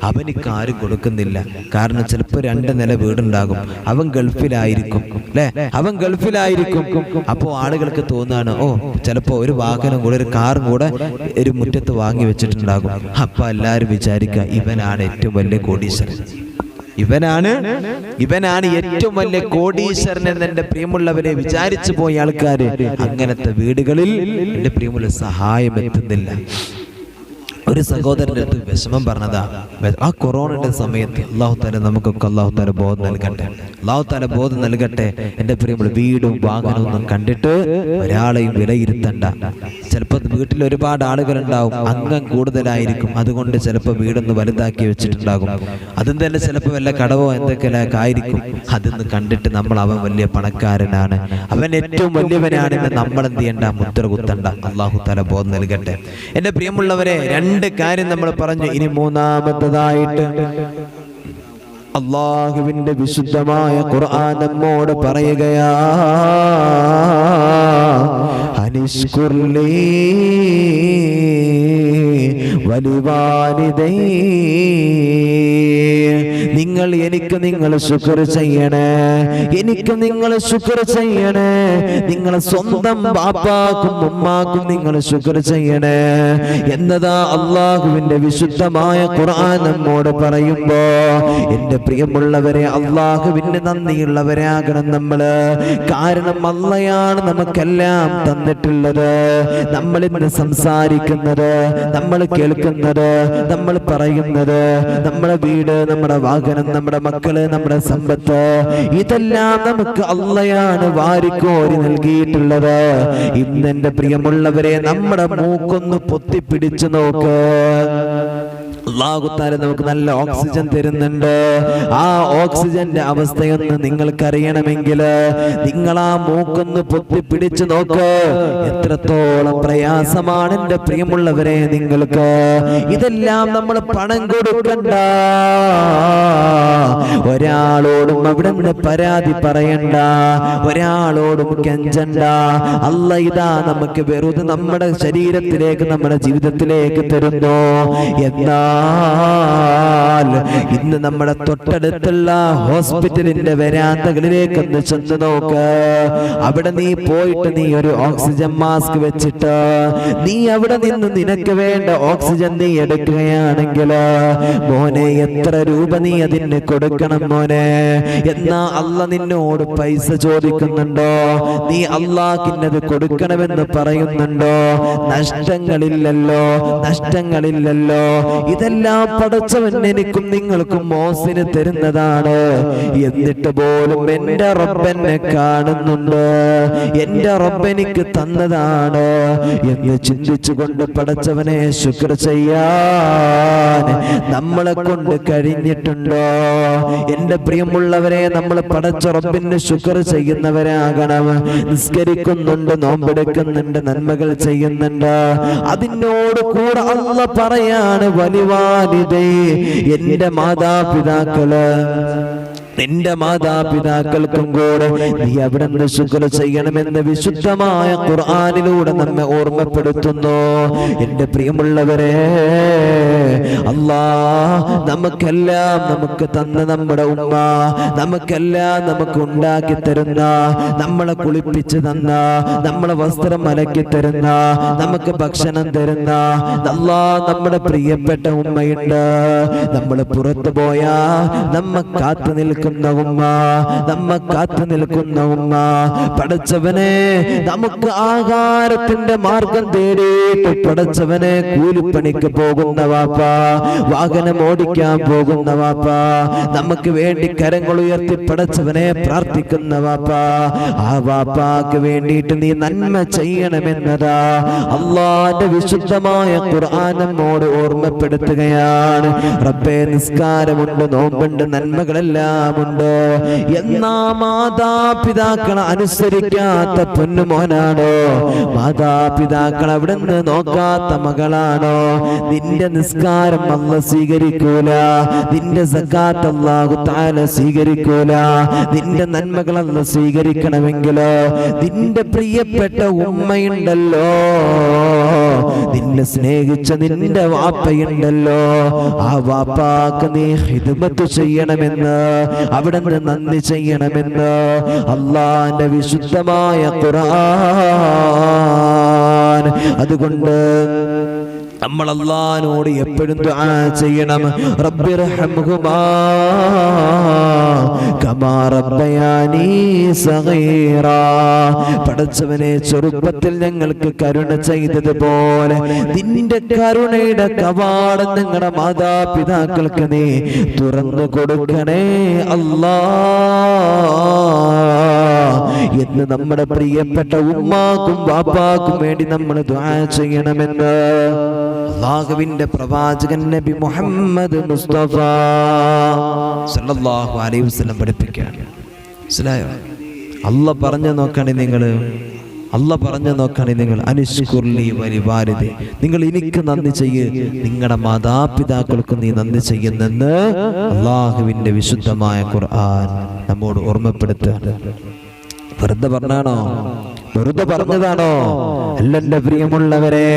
അവനിക്ക് ആരും കൊടുക്കുന്നില്ല. കാരണം ചിലപ്പോൾ 2 നില വീടുണ്ടാകും, അവൻ ഗൾഫിലായിരിക്കും അല്ലെ, അവൻ ഗൾഫിലായിരിക്കും. അപ്പോൾ ആളുകൾക്ക് തോന്നുകയാണ്, ഓ ചിലപ്പോൾ ഒരു വാഹനം കൂടെ, ഒരു കാറും കൂടെ ഒരു മുറ്റത്ത് വാങ്ങി വെച്ചിട്ടുണ്ടാകും. അപ്പൊ എല്ലാവരും വിചാരിക്കുക ഇവനാണ് ഏറ്റവും വലിയ കോടീശ്വരൻ, ഇവനാണ് ഏറ്റവും വലിയ കോടീശ്വരൻ എന്ന് എൻ്റെ പ്രിയമുള്ളവരെ വിചാരിച്ചു പോയ ആൾക്കാര്. അങ്ങനത്തെ വീടുകളിൽ എൻ്റെ പ്രിയമുള്ള സഹായം എത്തുന്നില്ല. ഒരു സഹോദരൻ്റെ അടുത്ത് വിഷമം പറഞ്ഞതാ. ആ കൊറോണയുടെ സമയത്ത് അല്ലാഹു തആല നമുക്കൊക്കെ അല്ലാഹു തആല ബോധം നൽകട്ടെ, അല്ലാഹു തആല ബോധം നൽകട്ടെ. എൻ്റെ പ്രിയമുള്ള വീടും വാഹനവും ഒന്നും കണ്ടിട്ട് ഒരാളെയും വിലയിരുത്തണ്ട. ചിലപ്പോൾ വീട്ടിൽ ഒരുപാട് ആളുകളുണ്ടാവും, അംഗം കൂടുതലായിരിക്കും, അതുകൊണ്ട് ചിലപ്പോൾ വീടൊന്ന് വലുതാക്കി വെച്ചിട്ടുണ്ടാകും. അതും തന്നെ ചിലപ്പോൾ വല്ല കടവോ എന്തൊക്കെയൊക്കെ ആയിരിക്കും. അതൊന്ന് കണ്ടിട്ട് നമ്മൾ അവൻ വലിയ പണക്കാരനാണ്, അവൻ ഏറ്റവും വലിയവനാണെന്ന് നമ്മൾ എന്ത് ചെയ്യണ്ട, മുദ്ര കുത്തണ്ട. അല്ലാഹു തആല ബോധം നൽകട്ടെ. എൻ്റെ പ്രിയമുള്ളവരെ, 2 കാര്യം നമ്മൾ പറഞ്ഞു. ഇനി മൂന്നാമത്തേതായിട്ട് അല്ലാഹുവിന്റെ വിശുദ്ധമായ ഖുർആൻ നമ്മോട് പറയുകയാ, അനിഷ്കുർലി വലിവാലിദൈ, നിങ്ങൾ നിങ്ങൾ ശുക്ർ ചെയ്യണേ, നിങ്ങൾ ശുക്ർ ചെയ്യണേ. നിങ്ങളെ സ്വന്തം ബാപ്പാക്കും ഉമ്മാക്കും നിങ്ങൾ ശുക്ർ ചെയ്യണേ എന്നതാ അല്ലാഹുവിന്റെ വിശുദ്ധമായ ഖുർആൻ നമ്മോട് പറയുമ്പോ, എന്റെ പ്രിയമുള്ളവരെ, അല്ലാഹുവിന് നന്ദിയുള്ളവരാകണം നമ്മള്. കാരണം അള്ളയാണ് നമുക്കെല്ലാം തന്നിട്ടുള്ളത്. നമ്മൾ ഇന്ന് സംസാരിക്കുന്നത്, നമ്മൾ കേൾക്കുന്നത്, നമ്മൾ പറയുന്നത്, നമ്മുടെ വീട്, നമ്മുടെ വാഹനം, നമ്മുടെ മക്കള്, നമ്മുടെ സമ്പത്ത്, ഇതെല്ലാം നമുക്ക് അള്ളയാണ് വാരിക്കോരി നൽകിയിട്ടുള്ളത്. ഇന്ന് എന്റെ പ്രിയമുള്ളവരെ, നമ്മുടെ മൂക്കൊന്ന് പൊത്തിപ്പിടിച്ചു നോക്ക്. അല്ലാഹു തആല നമുക്ക് നല്ല ഓക്സിജൻ തരുന്നുണ്ട്. ആ ഓക്സിജന്റെ അവസ്ഥയൊന്ന് നിങ്ങൾക്കറിയണമെങ്കിൽ നിങ്ങൾ ആ മൂക്കൊന്ന് പൊത്തിപ്പിടിച്ചു നോക്ക്. എത്രത്തോളം പ്രയാസമാണ് എൻ്റെ പ്രിയമുള്ളവരെ നിങ്ങൾക്ക്. ഇതെല്ലാം നമ്മൾ പണം കൊടുക്കണ്ട, ഒരാളോടും അവിടെ നിന്ന് പരാതി പറയണ്ട, ഒരാളോടും കെഞ്ചണ്ട. അല്ലാഹ് ഇതാ നമുക്ക് വെറുതെ നമ്മുടെ ശരീരത്തിലേക്ക്, നമ്മുടെ ജീവിതത്തിലേക്ക് തരുന്നു. ഇന്ന് നമ്മുടെ തൊട്ടടുത്തുള്ള ഹോസ്പിറ്റലിന്റെ വരാന്തകളിലേക്ക് ഒന്ന് ചെന്ന് നോക്ക്. അവിടെ നീ പോയിട്ട് നീ ഒരു ഓക്സിജൻ മാസ്ക് വെച്ചിട്ട് നീ അവിടെ നിന്ന് നിനക്ക് വേണ്ട ഓക്സിജൻ നീ എടുക്കുകയാണെങ്കിൽ മോനെ, എത്ര രൂപ നീ അതിന് കൊടുക്കണം മോനെ? എന്നാ അല്ലാഹ് നിന്നോട് പൈസ ചോദിക്കുന്നുണ്ടോ? നീ അല്ലാഹ്ക്കിന്നത് കൊടുക്കണമെന്ന് പറയുന്നുണ്ടോ? നഷ്ടങ്ങളില്ലല്ലോ, നഷ്ടങ്ങളില്ലല്ലോ. ഇതെല്ലാം പടച്ചവൻ എനിക്കും നിങ്ങൾക്കും മോസിന് തരുന്നതാണ്. എന്നിട്ട് പോലും എന്റെ റബ്ബെന്നെ കാണുന്നുണ്ട്, എന്റെ റബ്ബെനിക്ക് തന്നതാണ് എന്ന് ചിന്തിച്ചുകൊണ്ട് പടച്ചവനെ ശുക്ർ ചെയ്യാൻ നമ്മളെ കൊണ്ട് കഴിഞ്ഞിട്ടുണ്ടോ? എന്റെ പ്രിയമുള്ളവരെ, നമ്മൾ പടച്ച റബ്ബിന് ശുക്ർ ചെയ്യുന്നവരാകണം. നിസ്കരിക്കുന്നുണ്ട്, നോമ്പെടുക്കുന്നുണ്ട്, നന്മകൾ ചെയ്യുന്നുണ്ട്. അതിനോട് കൂടെ അല്ലാഹ് പറയാണ്, വലിവാലിദൈ, എന്റെ മാതാപിതാക്കള്, നിന്റെ മാതാപിതാക്കൾക്കും കൂടെ നീ അവിടെ നിന്ന് ശുക്ർ ചെയ്യണമെന്ന് വിശുദ്ധമായ ഖുർആനിലൂടെ നമ്മെ ഓർമ്മപ്പെടുത്തുന്നു. എന്റെ പ്രിയമുള്ളവരെ, അല്ലാഹ് നമുക്കെല്ലാം നമുക്ക് തന്ന നമ്മുടെ ഉമ്മ, നമുക്കെല്ലാം നമുക്ക് ഉണ്ടാക്കി തരുന്ന, നമ്മളെ കുളിപ്പിച്ച് തന്ന, നമ്മളെ വസ്ത്രം അലക്കി തരുന്ന, നമുക്ക് ഭക്ഷണം തരുന്ന അല്ലാഹ് നമ്മുടെ പ്രിയപ്പെട്ട ഉമ്മയുണ്ട്. നമ്മൾ പുറത്തു പോയാ നമ്മ കാത്തു നിൽക്കുന്ന ഉമ്മ, നമ്മ കാത്തു നിൽക്കുന്ന ഉമ്മ. പടച്ചവനെ, നമുക്ക് ആഹാരത്തിന്റെ മാർഗം തേടിയിട്ട് പടച്ചവനെ കൂലിപ്പണിക്ക് പോകുന്ന വാപ്പ, വാഹനം ഓടിക്കാൻ പോകുന്ന വാപ്പ, നമുക്ക് വേണ്ടി കരങ്ങൾ ഉയർത്തി പടച്ചവനെ പ്രാർത്ഥിക്കുന്ന വാപ്പ, ആ വാപ്പാക്ക് വേണ്ടിയിട്ട് നീ നന്മ ചെയ്യണമെന്നതാ അല്ലാഹുവിന്റെ വിശുദ്ധമായ ഖുർആൻ നമ്മോട് ഓർമ്മപ്പെടുത്തുകയാണ്. റബ്ബേ, നിസ്കാരമുണ്ട്, നോമ്പുണ്ട്, നന്മകളെല്ലാം ധാരാളമുണ്ട്. എന്നാ മാതാപിതാക്കളെ അനുസരിക്കാത്ത പൊന്നുമോനാണോ? മാതാപിതാക്കൾ അവിടുന്ന് നോക്കാത്ത മകളാണോ? നിന്റെ നിസ്കാരം അല്ലാഹു സ്വീകരിക്കൂല, നിന്റെ സകാത്ത് അല്ലാഹു തആല സ്വീകരിക്കൂല. നിന്റെ നന്മകൾ അല്ലാഹു സ്വീകരിക്കണമെങ്കിലോ നിന്റെ പ്രിയപ്പെട്ട ഉമ്മയുണ്ടല്ലോ, നിന്നെ സ്നേഹിച്ച നിന്റെ വാപ്പയുണ്ടല്ലോ, ആ വാപ്പാക്ക് നീ ഖിദ്മത്ത് ചെയ്യണമെന്ന്, അവിടുന്ന് നന്ദി ചെയ്യണമെന്ന് അല്ലാഹുവിന്റെ വിശുദ്ധമായ ഖുർആൻ. അതുകൊണ്ട് നമ്മൾ അല്ലാഹുവിനോട് എപ്പോഴും ദുആ ചെയ്യണം. റബ്ബിർഹംഹുമാ കമാ റബ്ബയാനീ സഗീറാ. പടച്ചവനെ, ചെറുപ്പത്തിൽ ഞങ്ങൾക്ക് കരുണ ചെയ്തതുപോലെ നിന്റെ കരുണയുടെ കവാടം ഞങ്ങളുടെ മാതാപിതാക്കൾക്ക് നീ തുറന്നു കൊടുക്കണേ അല്ലാ എന്ന് നമ്മുടെ പ്രിയപ്പെട്ട ഉമ്മാക്കും ബാപ്പാക്കും വേണ്ടി നമ്മൾ ദുആ ചെയ്യണമെന്ന് അല്ലാഹുവിന്റെ പ്രവാചകൻ നബി മുഹമ്മദ് മുസ്തഫ സല്ലല്ലാഹു അലൈഹി വസല്ലം പഠിപ്പിക്കുകയാണ്. മനസ്സിലായോ? അല്ലാഹ് പറഞ്ഞു നോക്കണേ നിങ്ങൾ, അല്ലാഹ് പറഞ്ഞു നോക്കണേ നിങ്ങൾ, അനിഷ്കുർലി വലിവാരിദി, നിങ്ങൾ എനിക്ക് നന്ദി ചെയ്യ്, നിങ്ങളുടെ മാതാപിതാക്കൾക്ക് നീ നന്ദി ചെയ്യുന്നെന്ന് അല്ലാഹുവിന്റെ വിശുദ്ധമായ ഖുർആൻ നമ്മോട് ഓർമ്മപ്പെടുത്തുകയാണ്. വെറുതെ പറഞ്ഞാണോ? വെറുതെ പറഞ്ഞതാണോ? അല്ല എൻ്റെ പ്രിയമുള്ളവരെ.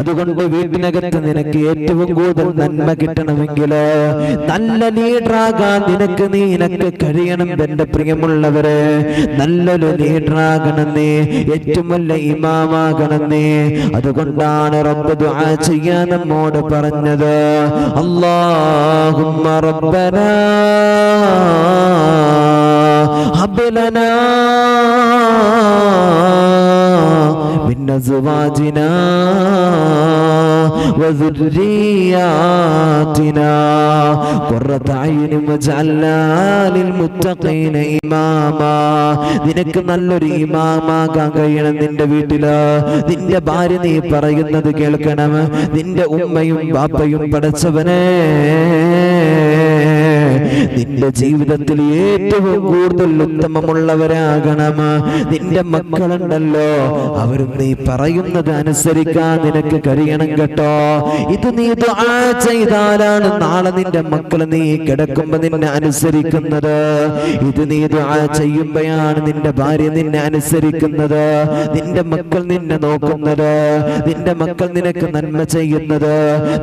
അതുകൊണ്ട് വീട്ടിനകത്ത് നിനക്ക് ഏറ്റവും കൂടുതൽ നന്മ കിട്ടണമെങ്കിൽ നല്ല ലീഡറാകാൻ നിനക്ക് കഴിയണം എൻ്റെ പ്രിയമുള്ളവരെ. നല്ലൊരു ലീഡറാകണം നീ, ഏറ്റവും നല്ല ഇമാമാകണം നീ. അതുകൊണ്ടാണ് റബ്ബ് ദുആ ചെയ്യാൻ നമ്മോട് പറഞ്ഞത്, അല്ലാഹുമ്മ റബ്ബനാ ഹബ് ലനാ من أزواجنا وذرياتنا قرة أعين واجعلنا للمتقين إماما. നിനക്ക് നല്ലൊരു ഇമാമാകാൻ കഴിയണം. നിന്റെ വീട്ടില് നിന്റെ ഭാര്യ നീ പറയുന്നത് കേൾക്കണം. നിന്റെ ഉമ്മയും ബാപ്പയും പടച്ചവനെ നിന്റെ ജീവിതത്തിൽ ഏറ്റവും കൂടുതൽ ഉത്തമമുള്ളവരാകണം. നിന്റെ മക്കളുണ്ടല്ലോ, അവരും നീ പറയുന്നത് അനുസരിക്കാൻ നിനക്ക് കഴിയണം കേട്ടോ. ഇത് നീ ദുആ ചെയ്താലാണ് നാളെ നിന്റെ മക്കൾ നീ കിടക്കുമ്പോ നിന്നെ അനുസരിക്കുന്നത്. ഇത് നീ ദുആ ചെയ്യുമ്പോഴാണ് നിന്റെ ഭാര്യ നിന്നെ അനുസരിക്കുന്നത്, നിന്റെ മക്കൾ നിന്നെ നോക്കുന്നത്, നിന്റെ മക്കൾ നിനക്ക് നന്മ ചെയ്യുന്നത്.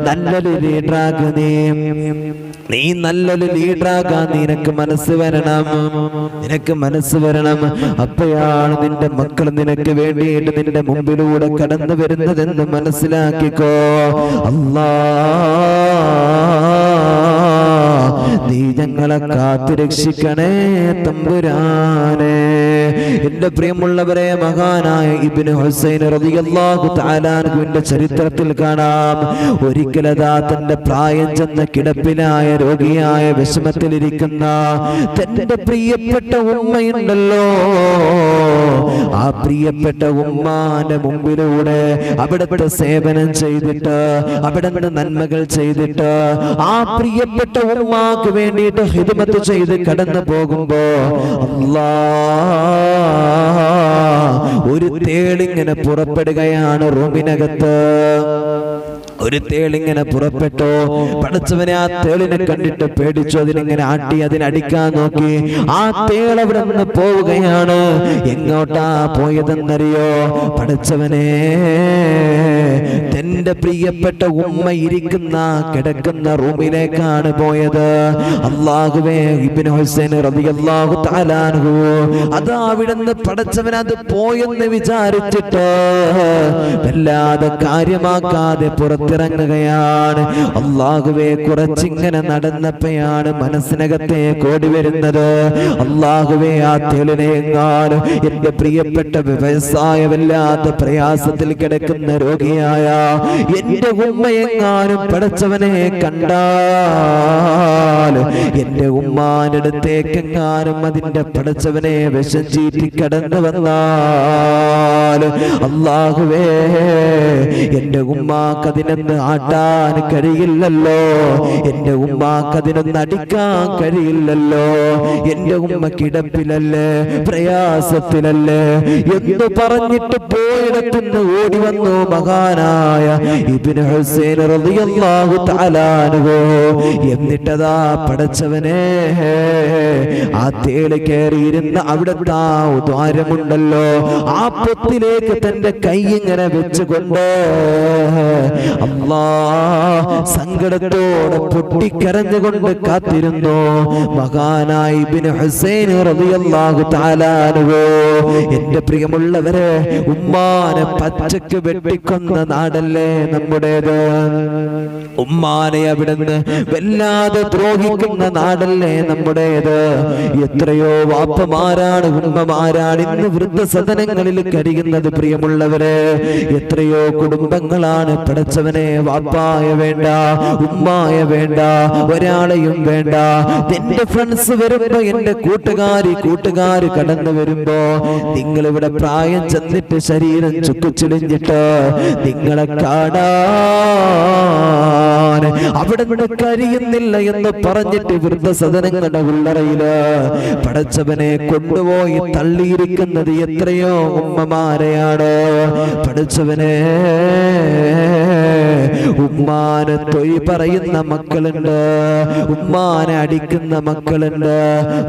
നല്ലൊരു ലീഡറാക നീ നല്ലൊരു ലീഡറാകാൻ നിനക്ക് മനസ്സ് വരണം, നിനക്ക് മനസ്സ് വരണം. അപ്പോഴാണ് നിന്റെ മക്കൾ നിനക്ക് വേണ്ടിയിട്ട് നിന്റെ മുമ്പിലൂടെ കടന്നു വരുന്നതെന്ന് മനസ്സിലാക്കിക്കോ. അല്ലാ, നീ ഞങ്ങളെ കാത്തുരക്ഷിക്കണേ തമ്പുരാനെ. എന്റെ പ്രിയമുള്ളവരെ, മഹാനായ ഇബ്നു ഹുസൈൻ റളിയല്ലാഹു തആല അൻഹുവിന്റെ ചരിത്രത്തിൽ കാണാം, ഒരിക്കലതാ തന്റെ പ്രായം ചെന്ന കിടപ്പിലായ രോഗിയായ വിഷമത്തിലിരിക്കുന്ന തന്റെ പ്രിയപ്പെട്ട ഉമ്മയുണ്ടല്ലോ, ആ പ്രിയപ്പെട്ട ഉമ്മാന്റെ മുമ്പിലൂടെ അവിടുത്തെ സേവനം ചെയ്തിട്ട്, അവിടുത്തെ നന്മകൾ ചെയ്തിട്ട്, ആ പ്രിയപ്പെട്ട ഉമ്മാക്ക് വേണ്ടിയിട്ട് ഖിദ്മത്ത് ചെയ്ത് കടന്നു പോകുമ്പോ ഒരു തേളിങ്ങനെ പുറപ്പെടുകയാണ് റൂമിനകത്ത്. ഒരു തേളിങ്ങനെ പുറപ്പെട്ടു. പടച്ചവനെ, ആ തേളിനെ കണ്ടിട്ട് പേടിച്ചു. അതിനിങ്ങനെ ആട്ടി അതിനടിക്കാൻ നോക്കി. ആ തേൾ അവിടെ നിന്ന് പോവുകയാണ്. എങ്ങോട്ടാ പോയതെന്നറിയോ? പടച്ചവനെ, തന്റെ പ്രിയപ്പെട്ട ഉമ്മ ഇരിക്കുന്ന കിടക്കുന്ന റൂമിലേക്കാണ് പോയത്. അല്ലാഹുവേ, ഇബ്നു ഹുസൈൻ റളിയല്ലാഹു തആല അൻഹു അതാ അവിടുന്ന് പടച്ചവൻ അത് പോയെന്ന് വിചാരിച്ചിട്ട് വല്ലാതെ കാര്യമാക്കാതെ പുറത്തിറങ്ങുകയാണ്. അല്ലാഹുവേ, കുറച്ചിങ്ങനെ നടന്നപ്പോഴാണ് മനസ്സിനകത്തെ കോടി വരുന്നത്. അല്ലാഹുവേ, ആ തേളിനെ എങ്ങാനും എന്റെ പ്രിയപ്പെട്ട വ്യവസായ വല്ലാത്ത പ്രയാസത്തിൽ കിടക്കുന്ന രോഗിയായ എന്റെ ഉമ്മയെങ്ങാനും പടച്ചവനെ കണ്ടാൽ, എന്റെ ഉമ്മാന്റെ അടുത്തേക്കെങ്ങാനും അതിന്റെ പടച്ചവനെ വിഷം ചീറ്റി കടന്നു വന്നാൽ, അല്ലാഹുവേ, എന്റെ ഉമ്മാക്ക് അതിനെ അതിനൊന്ന് ആട്ടാൻ കഴിയില്ലല്ലോ, എന്റെ ഉമ്മാക്ക് അതിനൊന്ന് അടിക്കാൻ കഴിയില്ലല്ലോ, എന്റെ ഉമ്മ കിടപ്പിലല്ലേ, പ്രയാസത്തിലല്ലേ എന്ന് പറഞ്ഞിട്ട് പോയിടത്തുനിന്ന് ഓടി വന്നു മഹാനായ ഇബ്നു ഹുസൈൻ റളിയല്ലാഹു തആല അൻഹു. എന്നിട്ടതാ പടച്ചവനെ, ആ തേള് കയറിയിരുന്ന അവിടുത്തെ ആ ദ്വാരമുണ്ടല്ലോ, ആ പൊത്തിലേക്ക് തന്റെ കൈ ഇങ്ങനെ വെച്ചുകൊണ്ട് സങ്കടത്തോടെ പൊട്ടിക്കരഞ്ഞുകൊണ്ട് കാത്തിരുന്നു മഹാനായ ഇബ്നു ഹുസൈൻ റളിയല്ലാഹു തആല അൻഹു. എന്റെ പ്രിയമുള്ളവരെ, ഉമ്മാനെ പച്ചക്ക് വെട്ടിക്കൊന്ന നാടല്ലേ നമ്മുടേത്, ഉമ്മാനെ അവിടുന്ന് വല്ലാതെ ദ്രോഹിക്കുന്ന നാടല്ലേ നമ്മുടേത്. എത്രയോ വാപ്പമാരാണ്, ഉമ്മമാരാണ് ഇന്ന് വൃദ്ധസദനങ്ങളിൽ കഴിയുന്നത് പ്രിയമുള്ളവരെ. എത്രയോ കുടുംബങ്ങളാണ് പടച്ചവനെ വാപ്പായ വേണ്ട, ഉമ്മായ വേണ്ട, ഒരാളെയും വേണ്ട. എന്റെ ഫ്രണ്ട്സ് വരുമ്പോ, എന്റെ കൂട്ടുകാര് കടന്നു വരുമ്പോ, നിങ്ങൾ ഇവിടെ പ്രായം ചെന്നിട്ട് ശരീരം ചുക്കുചിളിഞ്ഞിട്ട് നിങ്ങളെ കാണാൻ അവിടെ കഴിയുന്നില്ല എന്ന് പറഞ്ഞിട്ട് വൃദ്ധസദനങ്ങളുടെ ഉള്ളറയില് പടച്ചവനെ കൊണ്ടുപോയി തള്ളിയിരിക്കുന്നത് എത്രയോ ഉമ്മമാരെയാണ്. പടച്ചവനെ, ഉമ്മാനെ തൊയ് പറയുന്ന മക്കളുണ്ട്, ഉമ്മാനെ അടിക്കുന്ന മക്കളുണ്ട്,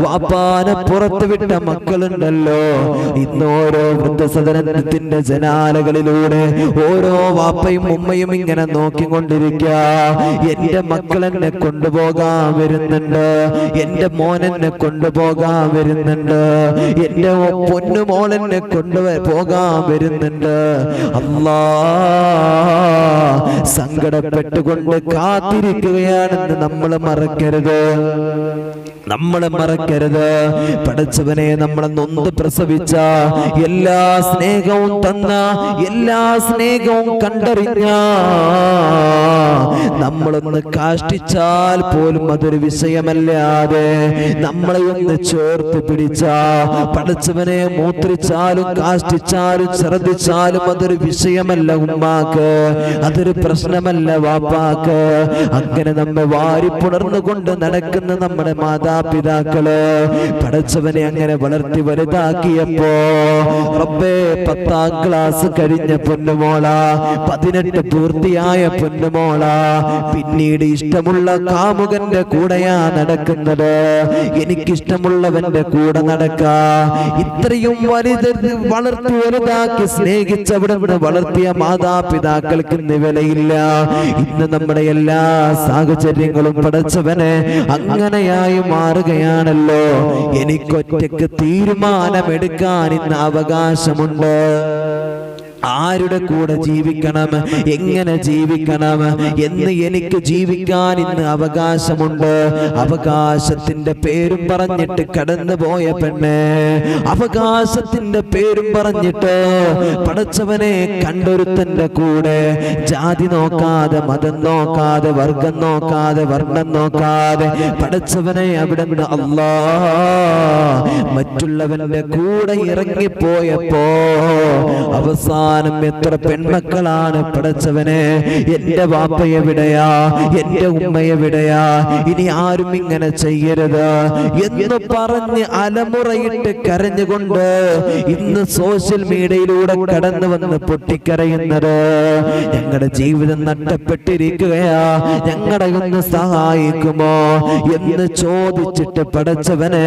വാപ്പാനെ പുറത്തു വിട്ട മക്കളുണ്ടല്ലോ. ഇന്ന് ഓരോ വൃദ്ധസദനത്തിന്റെ ജനാലകളിലൂടെ ഓരോ വാപ്പയും ഉമ്മയും ഇങ്ങനെ നോക്കിക്കൊണ്ടിരിക്കുക. എന്റെ മക്കൾ എന്നെ കൊണ്ടുപോകാൻ വരുന്നുണ്ട്, എന്റെ മോനെന്നെ കൊണ്ടുപോകാൻ വരുന്നുണ്ട്, എന്റെ പൊന്നുമോളെന്നെ കൊണ്ടുപോകാൻ വരുന്നുണ്ട്. അല്ലാ, സങ്കടപ്പെട്ടുകൊണ്ട് കാത്തിരിക്കുകയാണെന്ന് നമ്മൾ മറക്കരുത്. പടച്ചവനെ, നമ്മളെ നൊന്ത് പ്രസവിച്ച, എല്ലാ സ്നേഹവും തന്ന, എല്ലാ സ്നേഹവും കണ്ടറിഞ്ഞ, നമ്മളൊന്ന് കാഷ്ടിച്ചാൽ പോലും അതൊരു വിഷയമല്ലാതെ നമ്മളെ ഒന്ന് ചേർത്ത് പിടിച്ച, പടച്ചവനെ മൂത്രിച്ചാലും കാഷ്ടിച്ചാലും ഛർദിച്ചാലും അതൊരു വിഷയമല്ല ഉമ്മാക്ക്, അതൊരു പ്രശ്നമല്ല വാപ്പാക്ക്. അങ്ങനെ നമ്മെ വാരിപ്പുണർന്നുകൊണ്ട് നടക്കുന്ന നമ്മുടെ മാതാപിതാക്കള് പടച്ചവനെ അങ്ങനെ വളർത്തി വലുതാക്കിയപ്പോ, റബ്ബേ, 10ാം ക്ലാസ് കഴിഞ്ഞ പൊന്നുമോള, 18 പൂർത്തിയായ പൊന്നുമോള, പിന്നീട് ഇഷ്ടമുള്ള കാമുകന്റെ കൂടെയാ നടക്കുന്നത്, എനിക്കിഷ്ടമുള്ളവന്റെ കൂടെ നടക്കാ. ഇത്രയും വളർത്തി വലുതാക്കി സ്നേഹിച്ചവിടെ വളർത്തിയ മാതാപിതാക്കൾക്ക് ഇന്ന് വിലയില്ല. ഇന്ന് നമ്മുടെ എല്ലാ സാഹചര്യങ്ങളും പടച്ചവനെ അങ്ങനെയായി മാറുകയാണല്ലോ. എനിക്കൊറ്റയ്ക്ക് തീരുമാനമെടുക്കാൻ ഇന്ന് അവകാശമുണ്ട്. ആരുടെ കൂടെ ജീവിക്കണം, എങ്ങനെ ജീവിക്കണം എന്ന് എനിക്ക് ജീവിക്കാൻ ഇന്ന് അവകാശമുണ്ട്. അവകാശത്തിന്റെ പേരും പറഞ്ഞിട്ട് കടന്നുപോയ പെണ്ണ്, അവകാശത്തിന്റെ പേരും പറഞ്ഞിട്ട് പടച്ചവനെ കണ്ടൊരുത്തന്റെ കൂടെ ജാതി നോക്കാതെ, മതം നോക്കാതെ, വർഗം നോക്കാതെ, വർണ്ണം നോക്കാതെ പടച്ചവനെ അവിടുന്ന് അല്ലാ മറ്റുള്ളവന്റെ കൂടെ ഇറങ്ങിപ്പോയപ്പോ അവസാനം എത്ര പെൺമക്കളാണ് പടച്ചവനെ, എന്റെ വാപ്പ എവിടെയാ, എന്റെ ഉമ്മ എവിടെയാ, ഇനി ആരും ഇങ്ങനെ ചെയ്യരുത് എന്ന് പറഞ്ഞ് അലമുറയിട്ട് കരഞ്ഞുകൊണ്ട് ഇന്ന് സോഷ്യൽ മീഡിയയിലൂടെ കടന്നു വന്ന് പൊട്ടിക്കരയുന്നത്. ഞങ്ങളുടെ ജീവിതം നഷ്ടപ്പെട്ടിരിക്കുകയാ, ഞങ്ങളെ ഒന്ന് സഹായിക്കുമോ എന്ന് ചോദിച്ചിട്ട് പടച്ചവനെ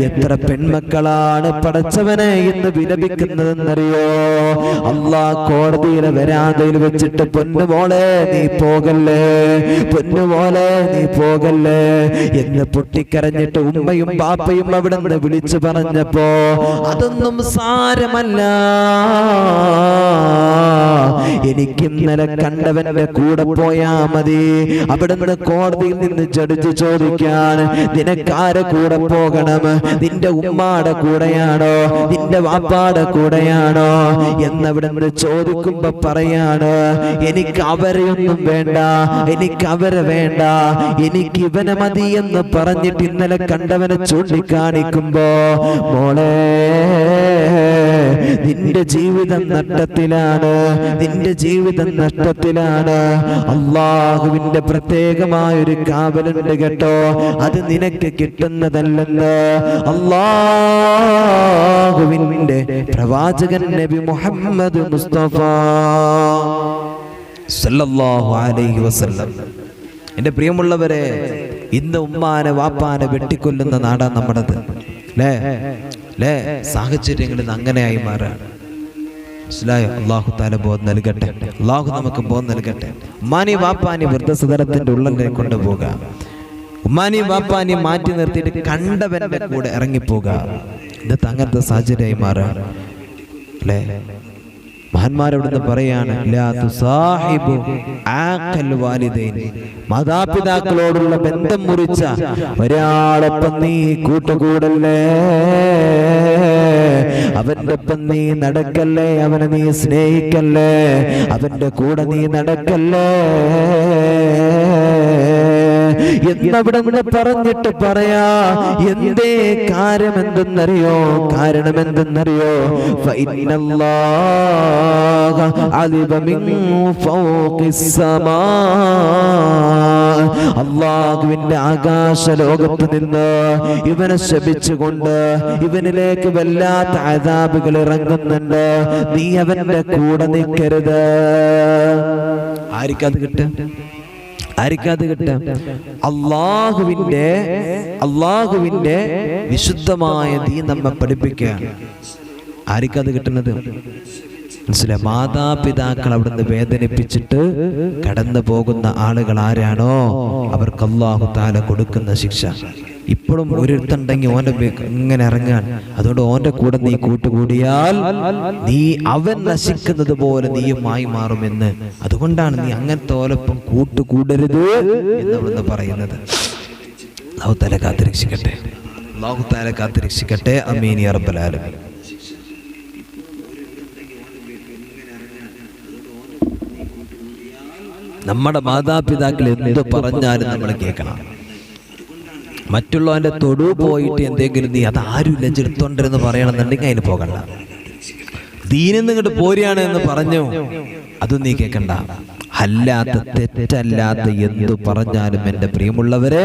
എത്ര പെൺമക്കളാണ് പടച്ചവനെ ഇന്ന് വിലപിക്കുന്നതെന്നറിയോ? അല്ലാഹ് കോടതിയിലെ വരാന്തയിൽ വെച്ചിട്ട് പൊന്നുമോളെ നീ പോകല്ലേ, പൊന്നുമോളെ നീ പോകല്ലേ എന്ന് പൊട്ടിക്കരഞ്ഞിട്ട് ഉമ്മയും ബാപ്പയും അവിടെ നിന്ന് വിളിച്ചു പറഞ്ഞപ്പോ അതൊന്നും സാരമല്ല, എനിക്ക് ഇന്നലെ കണ്ടവന്റെ കൂടെ പോയാ മതി. അവിടുന്ന് കോടതിയിൽ നിന്ന് ജഡ്ജ് ചോദിക്കാൻ നിനക്കാരെ കൂടെ പോകണം, നിന്റെ ഉമ്മാടെ കൂടെയാണോ, നിന്റെ വാപ്പാടെ കൂടെയാണോ എന്നവിടുന്ന് ചോദിക്കുമ്പോ പറയാണ്, എനിക്ക് അവരെയൊന്നും വേണ്ട, എനിക്ക് അവരെ വേണ്ട, എനിക്ക് ഇവനെ മതി എന്ന് പറഞ്ഞിട്ട് ഇന്നലെ കണ്ടവനെ ചൂണ്ടിക്കാണിക്കുമ്പോ മോളെ നിന്റെ ജീവിതം നഷ്ടത്തിലാണ്, നിന്റെ ജീവിതം നഷ്ടത്തിലാണ്. അള്ളാഹുവിന്റെ പ്രത്യേകമായ ഒരു കാവലുണ്ട് കേട്ടോ, അത് നിനക്ക് കിട്ടുന്നതല്ലെന്ന് അള്ളാഹുവിന്റെ പ്രവാചകൻ നബി മുഹമ്മദ് മുസ്തഫ സല്ലല്ലാഹു അലൈഹി വസല്ലം. എൻ്റെ പ്രിയമുള്ളവരെ, ഇന്ന് ഉമ്മാനെ വാപ്പാനെ വെട്ടിക്കൊല്ലുന്ന നാടാണ് നമ്മുടേത്. അല്ലേ സാഹചര്യങ്ങളിൽ നിന്ന് അങ്ങനെയായി മാറാണ്. മനസ്സിലായോ? അള്ളാഹു താല ബോധം നൽകട്ടെ, അള്ളാഹു നമുക്ക് ബോധം നൽകട്ടെ. ഉമ്മാനി വാപ്പാനി വൃദ്ധസദനത്തിന്റെ ഉള്ളിലേക്ക് കൊണ്ടുപോകുക, ഉമ്മാനി വാപ്പാനി മാറ്റി നിർത്തിയിട്ട് കണ്ടവന്റെ കൂടെ ഇറങ്ങിപ്പോകുക. ഇന്നത്തെ അങ്ങനത്തെ സാഹചര്യമായി മാറാണ്. അല്ലേ? മഹാന്മാരവിടുന്ന് പറയാണ്, മാതാപിതാക്കളോടുള്ള ബന്ധം മുറിച്ച ഒരാളൊപ്പം നീ കൂട്ടുകൂടല്ലേ, അവന്റെ ഒപ്പം നീ നടക്കല്ലേ, അവനെ നീ സ്നേഹിക്കല്ലേ, അവന്റെ കൂടെ നീ നടക്കല്ലേ എന്നവിടെ പറഞ്ഞിട്ട് പറയാ. എന്തേ കാര്യമെന്തെന്നറിയോ? കാരണമെന്തെന്നറിയോ? അല്ലാഹുവിന്റെ ആകാശ ലോകത്ത് നിന്ന് ഇവനെ ശപിച്ചുകൊണ്ട് ഇവനിലേക്ക് വല്ലാത്ത അദാബുകൾ ഇറങ്ങുന്നുണ്ട്. നീ അവന്റെ കൂടെ നിൽക്കരുത്. ആർക്കത് കിട്ടും? ആർക്കത് കിട്ടാം? അള്ളാഹുവിന്റെ വിശുദ്ധമായ ദീൻ നമ്മെ പഠിപ്പിക്കുകയാണ്. ആർക്കത് കിട്ടുന്നത്? മനസ്സിലായി? മാതാപിതാക്കൾ അവിടുന്ന് വേദനിപ്പിച്ചിട്ട് കടന്നു പോകുന്ന ആളുകൾ ആരാണോ അവർക്ക് അല്ലാഹു തആല കൊടുക്കുന്ന ശിക്ഷ. ഇപ്പോഴും ഒരുത്തുണ്ടെങ്കിൽ ഓന്റെ ഇങ്ങനെ ഇറങ്ങാൻ, അതുകൊണ്ട് ഓന്റെ കൂടെ നീ കൂട്ടുകൂടിയാൽ നീ അവൻ നശിക്കുന്നത് പോലെ നീയുമായി മാറുമെന്ന്. അതുകൊണ്ടാണ് നീ അങ്ങനത്തെ ഓലപ്പം കൂട്ടുകൂടരുത് എന്നവിടുന്ന് പറയുന്നത്. അല്ലാഹു തആല കാത്തുരക്ഷിക്കട്ടെ, അല്ലാഹു തആല കാത്തുരക്ഷിക്കട്ടെ. ആമീൻ യാ റബ്ബൽ ആലമീൻ. നമ്മുടെ മാതാപിതാക്കൾ എന്ത് പറഞ്ഞാലും നമ്മൾ കേൾക്കണം. മറ്റുള്ളവന്റെ തൊടു പോയിട്ട് എന്തെങ്കിലും നീ അത് ആരും ലജ്ജെടുത്തോണ്ടിരുന്ന് പറയണമെന്നുണ്ടെങ്കിൽ അതിന് പോകണ്ട. ദീനിന്ന് ഇങ്ങോട്ട് പോരുകയാണ് എന്ന് പറഞ്ഞു, അതും നീ കേൾക്കണ്ട. അല്ലാത്ത തെറ്റല്ലാത്ത എന്തു പറഞ്ഞാലും എൻ്റെ പ്രിയമുള്ളവരെ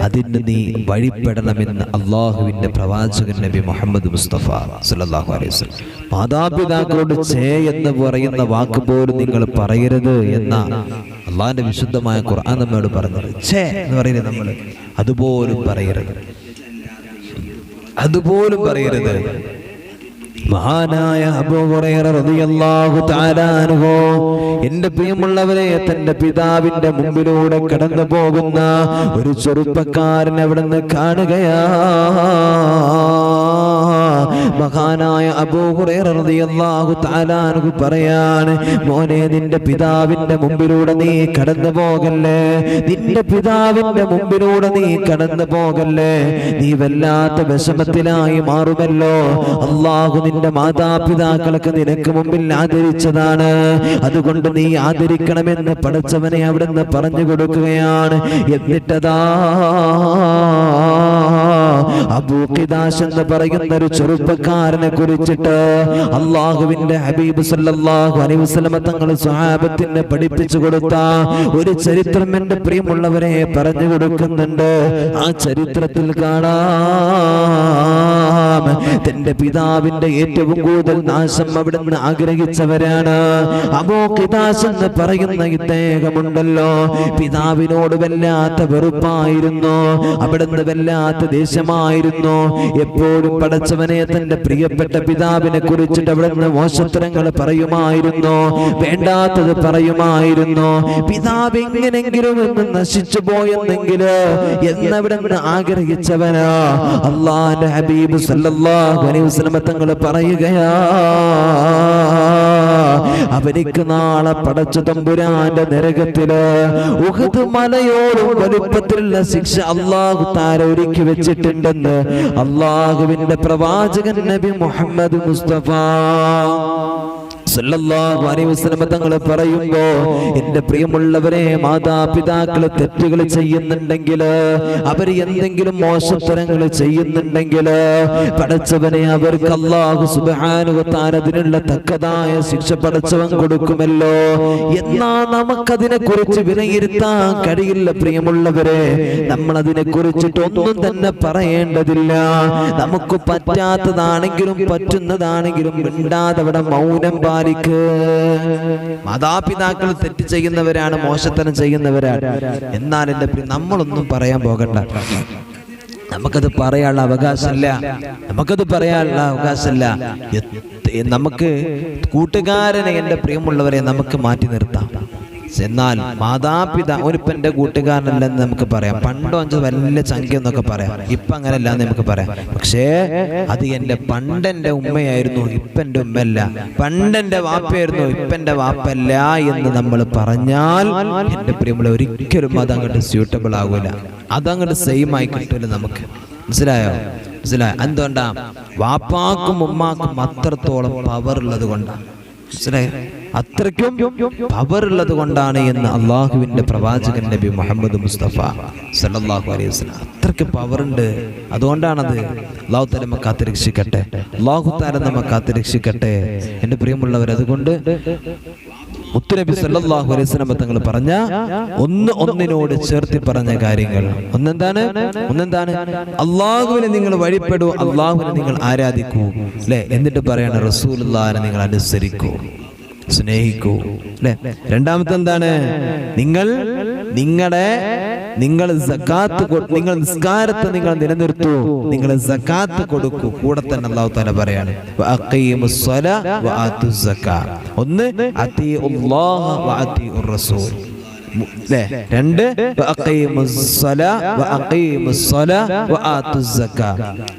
അതിന് നീ വഴിപ്പെടണമെന്ന് അള്ളാഹുവിന്റെ പ്രവാചകൻ നബി മുഹമ്മദ് മുസ്തഫ സല്ലല്ലാഹു അലൈഹി വസല്ലം. മാതാപിതാക്കളോട് ഛേ എന്ന് പറയുന്ന വാക്ക് പോലും നിങ്ങൾ പറയരുത് എന്ന അള്ളാഹിന്റെ വിശുദ്ധമായ ഖുർആൻ നമ്മോട് പറഞ്ഞത്. ഛേ എന്ന് പറയുന്നത് നമ്മൾ അതുപോലും പറയരുത്, അതുപോലും പറയരുത്. മഹാനായ അബൂ ഹുറൈറ റളിയല്ലാഹു തആല അൻഹു, എൻ്റെ പ്രിയമുള്ളവരെ, തന്റെ പിതാവിന്റെ മുമ്പിലൂടെ കടന്നു പോകുന്ന ഒരു ചെറുപ്പക്കാരൻ അവിടുന്ന് കാണുകയാ. മഹാനായ അബൂ ഹുറൈറ റളിയല്ലാഹു തആല അൻഹു പറയാണ്, മോനെ, നിന്റെ പിതാവിന്റെ മുമ്പിലൂടെ നീ കടന്നു പോകല്ലേ, നിന്റെ പിതാവിന്റെ മുമ്പിലൂടെ നീ കടന്നു പോകല്ലേ, നീ വല്ലാത്ത വിഷമത്തിലായി മാറുമല്ലോ. അല്ലാഹു നിന്റെ മാതാപിതാക്കളൊക്കെ നിനക്ക് മുമ്പിൽ ആദരിച്ചതാണ്, അതുകൊണ്ട് നീ ആദരിക്കണമെന്ന് പടച്ചവനെ അവിടുന്ന് പറഞ്ഞു കൊടുക്കുകയാണ്. എന്നിട്ടതാ അബൂ ഖിദാശ് എന്ന് പറയുന്ന ഒരു ചെറുപ്പക്കാരനെ കുറിച്ചിട്ട് അള്ളാഹുവിന്റെ ഹബീബ് സല്ലല്ലാഹു അലൈഹി വസല്ലം തങ്ങൾ സ്വഹാബത്തിനെ പഠിപ്പിച്ചു കൊടുത്ത ഒരു ചരിത്രം എൻ്റെ പ്രിയമുള്ളവരെ പറഞ്ഞു കൊടുക്കുന്നുണ്ട്. ആ ചരിത്രത്തിൽ കാണാം, തന്റെ പിതാവിന്റെ ഏറ്റവും കൂടുതൽ നാശം അവിടുന്ന് ആഗ്രഹിച്ചവരാണ്. അബൂ ഖിദാശ് എന്ന് പറയുന്ന ഇദ്ദേഹമുണ്ടല്ലോ, പിതാവിനോട് വല്ലാത്ത വെറുപ്പായിരുന്നു, അവിടുന്ന് വല്ലാത്ത ദേഷ്യമായിരുന്നു. എപ്പോഴും പടച്ചവനെ തന്റെ പ്രിയപ്പെട്ട പിതാവിനെ കുറിച്ചിട്ട് അവിടുന്ന് മോശത്തരങ്ങൾ പറയുമായിരുന്നു, വേണ്ടാത്തത് പറയുമായിരുന്നു. പിതാവ് എങ്ങനെങ്കിലും എന്ന് നശിച്ചു പോയെന്നെങ്കില് എന്നവിടുന്ന് ആഗ്രഹിച്ചവനാ. അല്ലാഹുവിന്റെ ഹബീബ് സല്ലല്ലാഹു അലൈഹി വസല്ലം തങ്ങൾ പറയുകയാ, അവനിക്ക് നാളെ പടച്ച തമ്പുരാന്റെ നരകത്തില് ഉഹദ് മലയോളം വലുപ്പത്തിലുള്ള ശിക്ഷ അല്ലാഹു തആല ഒരുക്കി വെച്ചിട്ടുണ്ടെന്ന് അല്ലാഹുവിന്റെ പ്രവാചകൻ നബി മുഹമ്മദ് മുസ്തഫ സല്ലല്ലാഹു അലൈഹി വസല്ലം തങ്ങൾ പറയുമ്പോ, എന്റെ പ്രിയമുള്ളവരെ, മാതാപിതാക്കൾ തെറ്റുകൾ ചെയ്യുന്നുണ്ടെങ്കിൽ, അവർ എന്തെങ്കിലും മോശത്തരങ്ങൾ ചെയ്യുന്നുണ്ടെങ്കിൽ, പടച്ചവനെ അവർക്ക് അല്ലാഹു സുബ്ഹാനഹു വ തആല അതിനുള്ള തക്കതായ ശിക്ഷ പടച്ചവൻ കൊടുക്കുമല്ലോ. എന്നാ നമുക്കതിനെ കുറിച്ച് വിലയിരുത്താൻ കഴിയില്ല പ്രിയമുള്ളവരെ. നമ്മൾ അതിനെ കുറിച്ചിട്ട് ഒന്നും തന്നെ പറയേണ്ടതില്ല. നമുക്ക് പറ്റാത്തതാണെങ്കിലും പറ്റുന്നതാണെങ്കിലും മിണ്ടാതെ അവിടെ മൗനം പാലിക്ക്. മാതാപിതാക്കൾ തെറ്റ് ചെയ്യുന്നവരാണ്, മോശത്തരം ചെയ്യുന്നവരാണ്. എന്നാൽ എന്റെ നമ്മളൊന്നും പറയാൻ പോകണ്ട. നമുക്കത് പറയാനുള്ള അവകാശമില്ല. നമുക്ക് കൂട്ടുകാരനെ, എന്റെ പ്രിയമുള്ളവരെ, നമുക്ക് മാറ്റി നിർത്താം. എന്നാൽ ഒരിപ്പം എൻ്റെ കൂട്ടുകാരനല്ലെന്ന് നമുക്ക് പറയാം. പണ്ടോ അഞ്ചോ വലിയ ചങ്ക എന്നൊക്കെ പറയാം. ഇപ്പം അങ്ങനെയല്ല എന്ന് നമുക്ക് പറയാം. പക്ഷേ അത് പണ്ടെൻ്റെ ഉമ്മയായിരുന്നു, ഇപ്പം എൻ്റെ ഉമ്മയല്ല. പണ്ടെൻ്റെ വാപ്പയായിരുന്നു, ഇപ്പം എൻ്റെ വാപ്പല്ല എന്ന് നമ്മൾ പറഞ്ഞാൽ, എൻ്റെ പ്രിയമുള്ള, ഒരിക്കലും അതങ്ങോട്ട് സ്യൂട്ടബിൾ ആകൂല. അതങ്ങോട്ട് സെയിം ആയി കിട്ടൂല നമുക്ക്. മനസ്സിലായോ? എന്തുകൊണ്ടാ? വാപ്പാക്കും ഉമ്മാക്കും അത്രത്തോളം പവർ ഉള്ളത് കൊണ്ടാണ്. അത്രയ്ക്കും പവർ ഉള്ളത് കൊണ്ടാണ് എന്ന് അള്ളാഹുവിന്റെ പ്രവാചകൻ നബി മുഹമ്മദ് മുസ്തഫ സല്ലല്ലാഹു അലൈഹി വസല്ലം. അത്രയ്ക്ക് പവർ ഉണ്ട്. അതുകൊണ്ടാണത്. അല്ലാഹു തആല നമ്മെ കാത്തുരക്ഷിക്കട്ടെ. എൻ്റെ പ്രിയമുള്ളവർ, അതുകൊണ്ട് മുത്തുനബി സല്ലല്ലാഹു അലൈഹി വസല്ലം തങ്ങൾ പറഞ്ഞ ഒന്നിനോട് ചേർത്തി പറഞ്ഞ കാര്യങ്ങൾ ഒന്നെന്താണ്? അള്ളാഹുവിനെ നിങ്ങൾ വഴിപ്പെടൂ, അള്ളാഹുവിനെ നിങ്ങൾ ആരാധിക്കൂ, അല്ലെ? എന്നിട്ട് പറയണം, റസൂലുള്ളാഹിനെ നിങ്ങൾ അനുസരിക്കൂ, സ്നേഹിക്കൂ, അല്ലെ? രണ്ടാമത്തെ എന്താണ്? നിങ്ങൾ നിസ്കാരത്തെ നിങ്ങൾ നിലനിർത്തൂ, നിങ്ങൾ സകാത്ത് കൊടുക്കൂ. കൂടെ തന്നെ അല്ലാഹു തആല പറയാണ്, ഒന്ന് അത്തിഉല്ലാഹ വ അത്തിഉർ റസൂൽ. രണ്ട്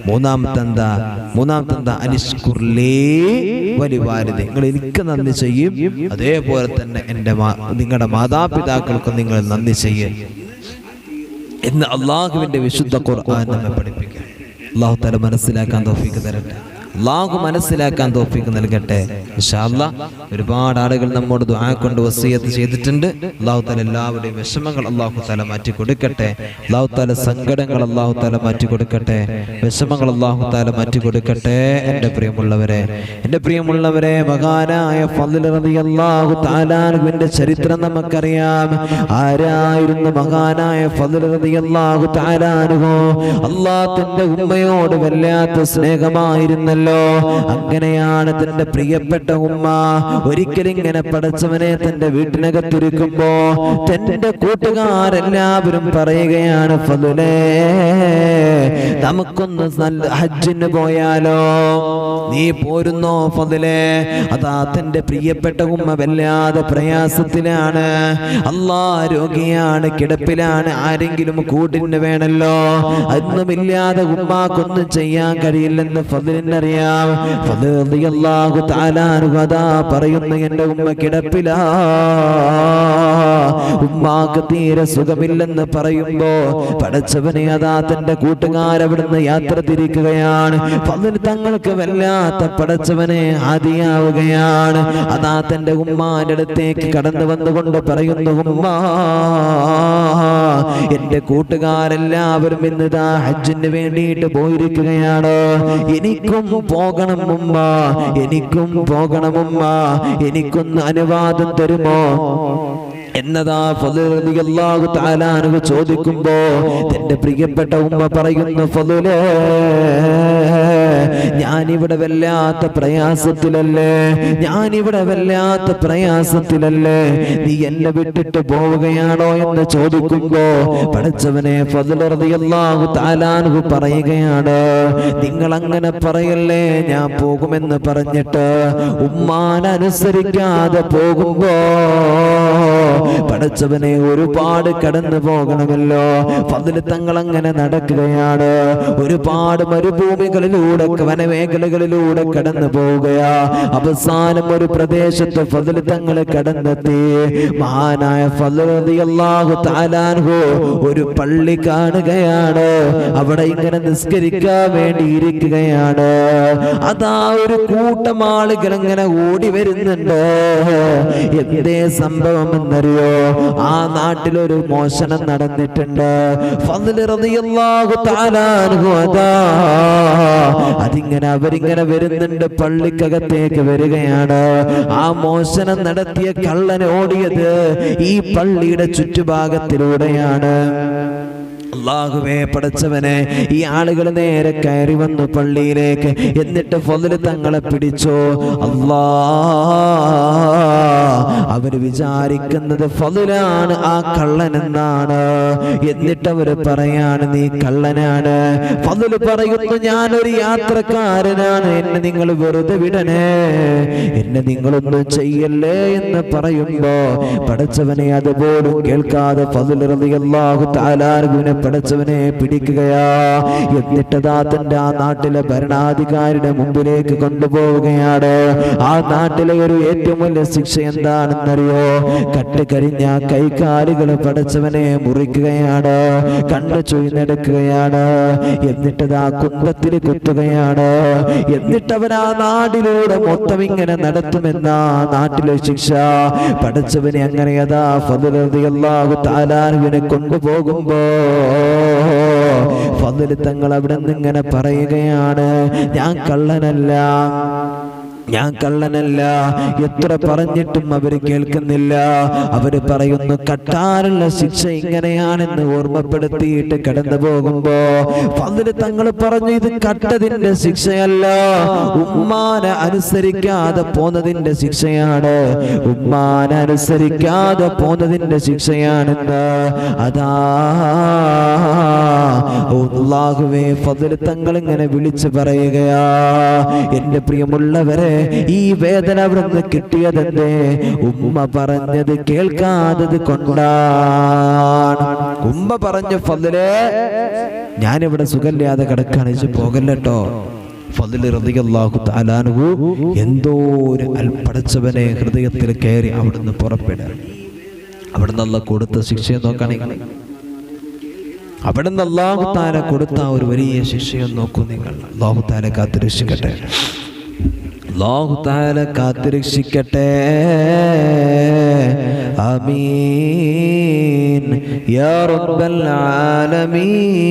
മൂന്നാമത്തെ എന്താ? അനിഷ്കുർലീ വലിവാലിദി. നിങ്ങൾ എനിക്ക് നന്ദി ചെയ്യും, അതേപോലെ തന്നെ നിങ്ങളുടെ മാതാപിതാക്കൾക്ക് നിങ്ങൾ നന്ദി ചെയ്യും എന്ന് അള്ളാഹുവിന്റെ വിശുദ്ധ ഖുർആൻ നമ്മെ പഠിപ്പിക്കുക. അല്ലാഹു തആല മനസ്സിലാക്കാൻ തൗഫീഖ് തരട്ടെ. അല്ലാഹു മനസ്സിലാക്കാൻ തൗഫീഖ് നൽകട്ടെ. ഇൻഷാ അല്ലാഹ് ഒരുപാട് ആളുകൾ നമ്മോട് ദുആ കൊണ്ട് വസിയത്ത് ചെയ്തിട്ടുണ്ട്. അല്ലാഹു തആല എല്ലാവരുടെയും വിഷമങ്ങൾ അല്ലാഹു തആല മാറ്റി കൊടുക്കട്ടെ. അല്ലാഹു തആല സങ്കടങ്ങൾ അല്ലാഹു തആല മാറ്റി കൊടുക്കട്ടെ. വിഷമങ്ങൾ അല്ലാഹു തആല മാറ്റി കൊടുക്കട്ടെ. എൻ്റെ പ്രിയമുള്ളവരെ, മഹാനായ ഫദ്ൽ റളിയല്ലാഹു തആല അൻഹുവിന്റെ ചരിത്രം നമുക്കറിയാം. ആരായിരുന്നു മഹാനായ ഫദ്ൽ റളിയല്ലാഹു തആല അൻഹു? അല്ലാഹുവിന്റെ ഉമ്മയോട് വല്ലാത്ത സ്നേഹമായിരുന്നല്ലോ. അങ്ങനെയാണ് തന്റെ പ്രിയപ്പെട്ട ഉമ്മ ഒരിക്കലിങ്ങനെ പടച്ചവനെ തന്റെ വീട്ടിനകത്തിരിക്കുമ്പോ തന്റെ കൂട്ടുകാരെല്ലാവരും പറയുകയാണ്, ഫദ്ലേ, നമുക്കൊന്ന് നല്ല ഹജ്ജിന് പോയാലോ? നീ പോരുന്നോ ഫദ്ലേ? അതാ തന്റെ പ്രിയപ്പെട്ട ഉമ്മ വല്ലാതെ പ്രയാസത്തിലാണ്. രോഗിയാണ്, കിടപ്പിലാണ്. ആരെങ്കിലും കൂട്ടിന് വേണല്ലോ. അതൊന്നുമില്ലാതെ ഉമ്മാക്കൊന്നും ചെയ്യാൻ കഴിയില്ലെന്ന് ഫദ്ലിനറിയാം. ഫദ്ൽ റളിയല്ലാഹു തആല അൻഹു അതാ പറയുന്നു, എന്റെ ഉമ്മ കിടപ്പിലാ, ഉമ്മാക്ക് തീരെ സുഖമില്ലെന്ന് പറയുമ്പോ പടച്ചവനെ, അതാ തന്റെ കൂട്ടുകാരവിടുന്ന് യാത്ര തിരിക്കുകയാണ്. ഫദ്ൽ തങ്ങൾക്ക് വല്ലാത്ത പടച്ചവനെ ആദിയാവുകയാണ്. അതാ തന്റെ ഉമ്മാന്റെ അടുത്തേക്ക് കടന്നു വന്നുകൊണ്ട് പറയുന്നു, ഉമ്മാ, എന്റെ കൂട്ടുകാരെല്ലാവരും ഇന്നിതാ ഹജ്ജിന് വേണ്ടിയിട്ട് പോയിരിക്കുകയാണ്. എനിക്കും പോകണം ഉമ്മ, എനിക്കൊന്ന് അനുവാദം തരുമോ എന്നതാ ഫദ്ൽ റളിയല്ലാഹു തആല അൻഹു ചോദിക്കുമ്പോ തന്റെ പ്രിയപ്പെട്ട ഉമ്മ പറയുന്നു, ഫദ്ലേ, ഞാനിവിടെ വല്ലാത്ത പ്രയാസത്തിലല്ലേ, നീ എന്നെ വിട്ടിട്ട് പോവുകയാണോ എന്ന് ചോദിക്കുമ്പോ പടച്ചവനെ, ഫദ്ൽ റളിയല്ലാഹു തആല അൻഹു പറയുകയാണ്, നിങ്ങൾ അങ്ങനെ പറയല്ലേ, ഞാൻ പോകുമെന്ന് പറഞ്ഞിട്ട് ഉമ്മാനെ അനുസരിക്കാതെ പോകുമ്പോ പടച്ചവനെ ഒരുപാട് കടന്നു പോകണമല്ലോ. ഫദ്ൽ തങ്ങൾ അങ്ങനെ നടക്കുകയാണ്. ഒരുപാട് മരുഭൂമികളിലൂടെ വനമേഖലകളിലൂടെ കടന്നു പോവുകയാ. അവസാനം ഒരു പ്രദേശത്ത് ഫദ്ൽ തങ്ങൾ കടന്നെത്തി. മഹാനായ ഫദ്ൽ റളിയല്ലാഹു തആല അൻഹു ഒരു പള്ളി കാണുകയാണ്. അവിടെ ഇങ്ങനെ നിസ്കരിക്കാൻ വേണ്ടി ഇരിക്കുകയാണ്. അതാ ഒരു കൂട്ടം ആളുകൾ ഇങ്ങനെ ഓടി വരുന്നുണ്ട്. എന്തേ സംഭവം എന്നറിയോ? ആ നാട്ടിലൊരു മോഷണം നടന്നിട്ടുണ്ട്. ഫദ്ൽ റളിയല്ലാഹു തആല അൻഹു അതാ അതിങ്ങനെ അവരിങ്ങനെ വരുന്നുണ്ട്, പള്ളിക്കകത്തേക്ക് വരികയാണ്. ആ മോഷണം നടത്തിയ കള്ളൻ ഓടിയത് ഈ പള്ളിയുടെ ചുറ്റുഭാഗത്തിലൂടെയാണ്. അല്ലാഹുവേ പടച്ചവനെ, ഈ ആളുകൾ നേരെ കയറി വന്നു പള്ളിയിലേക്ക്. എന്നിട്ട് ഫദ്ൽ തങ്ങളെ പിടിച്ചു. അവര് വിചാരിക്കുന്നത് ഫദ്ലാണ് ആ കള്ളൻ എന്നാണ്. എന്നിട്ട് അവര് പറയാണ് നീ കള്ളനാണ്. ഫദ്ൽ പറയുന്നു ഞാനൊരു യാത്രക്കാരനാണ്, എന്നെ നിങ്ങൾ വെറുതെ വിടണേ, എന്നെ നിങ്ങളൊന്നും ചെയ്യല്ലേ എന്ന് പറയുമ്പോ പടച്ചവനെ അതുപോലും കേൾക്കാതെ ഫദ്ൽ റളിയല്ലാഹു തആല അൻഹുവിനെ പടച്ചവനെ പിടിക്കുകയാ. എന്നിട്ടതാ തന്റെ ആ നാട്ടിലെ ഭരണാധികാരിയുടെ മുമ്പിലേക്ക് കൊണ്ടുപോവുകയാണ്. ആ നാട്ടിലെ ഒരു ഏറ്റവും വലിയ ശിക്ഷ എന്താണെന്നറിയോ? കട്ടുകരിഞ്ഞ കൈകാലുകൾ പടച്ചവനെ മുറിക്കുകയാണ്, കണ്ണ് ചുയിന്നെടുക്കുകയാണ്, എന്നിട്ടതാ കുന്തത്തിൽ കുത്തുകയാണ്. എന്നിട്ടവൻ ആ നാടിലൂടെ മൊത്തം ഇങ്ങനെ നടത്തുമെന്ന നാട്ടിലെ ശിക്ഷ. പടച്ചവനെ അങ്ങനെ അതാ ഫദ്ൽ റളിയല്ലാഹു തആല അൻഹുവിനെ കൊണ്ടുപോകുമ്പോ ഫദ്ൽ തങ്ങൾ അവിടെ നിന്ന് ഇങ്ങനെ പറയുകയാണ്, ഞാൻ കള്ളനല്ല, ഞാൻ കള്ളനല്ല. എത്ര പറഞ്ഞിട്ടും അവര് കേൾക്കുന്നില്ല. അവര് പറയുന്നു കട്ടാനുള്ള ശിക്ഷ ഇങ്ങനെയാണെന്ന് ഓർമ്മപ്പെടുത്തിയിട്ട് കടന്നു പോകുമ്പോ ഫദ്ൽ തങ്ങൾ പറഞ്ഞു ഇത് കട്ടതിന്റെ ശിക്ഷയല്ല, ഉമ്മാനെ അനുസരിക്കാതെ പോന്നതിന്റെ ശിക്ഷയാണ്, ഉമ്മാനെ അനുസരിക്കാതെ പോന്നതിന്റെ ശിക്ഷയാണെന്ന്. അതാ അല്ലാഹുവേ ഫദ്ൽ തങ്ങൾ ഇങ്ങനെ വിളിച്ചു പറയുകയാ, എന്റെ പ്രിയമുള്ളവരെ, ഈ വേദന അവിടെ നിന്ന് കിട്ടിയതെന്തേ? ഉമ്മ പറഞ്ഞത് കേൾക്കാത്തത് കൊണ്ടാണ്. ഉമ്മ പറഞ്ഞു ഫദ്ലേ ഞാനിവിടെ സുഖമില്ലാതെ കിടക്കാണ്, പോകല്ലോ. ഫദ്ൽ റളിയല്ലാഹു തആല അൻഹു എന്തോ ഒരു പടച്ചവനെ ഹൃദയത്തിൽ കയറി അവിടുന്ന് പുറപ്പെടുക. അവിടുന്ന് അല്ലാഹു കൊടുത്ത ശിക്ഷയെ നോക്കുകയാണെങ്കിൽ, അവിടുന്ന് അല്ലാഹു തആല കൊടുത്ത ഒരു വലിയ ശിക്ഷയെ നോക്കൂ നിങ്ങൾ. അല്ലാഹു തആല കാത്തുരക്ഷിക്കട്ടെ, അല്ലാഹു തആല കാത്തുരക്ഷിക്കട്ടെ. ആമീൻ യാ റബ്ബൽ ആലമീൻ.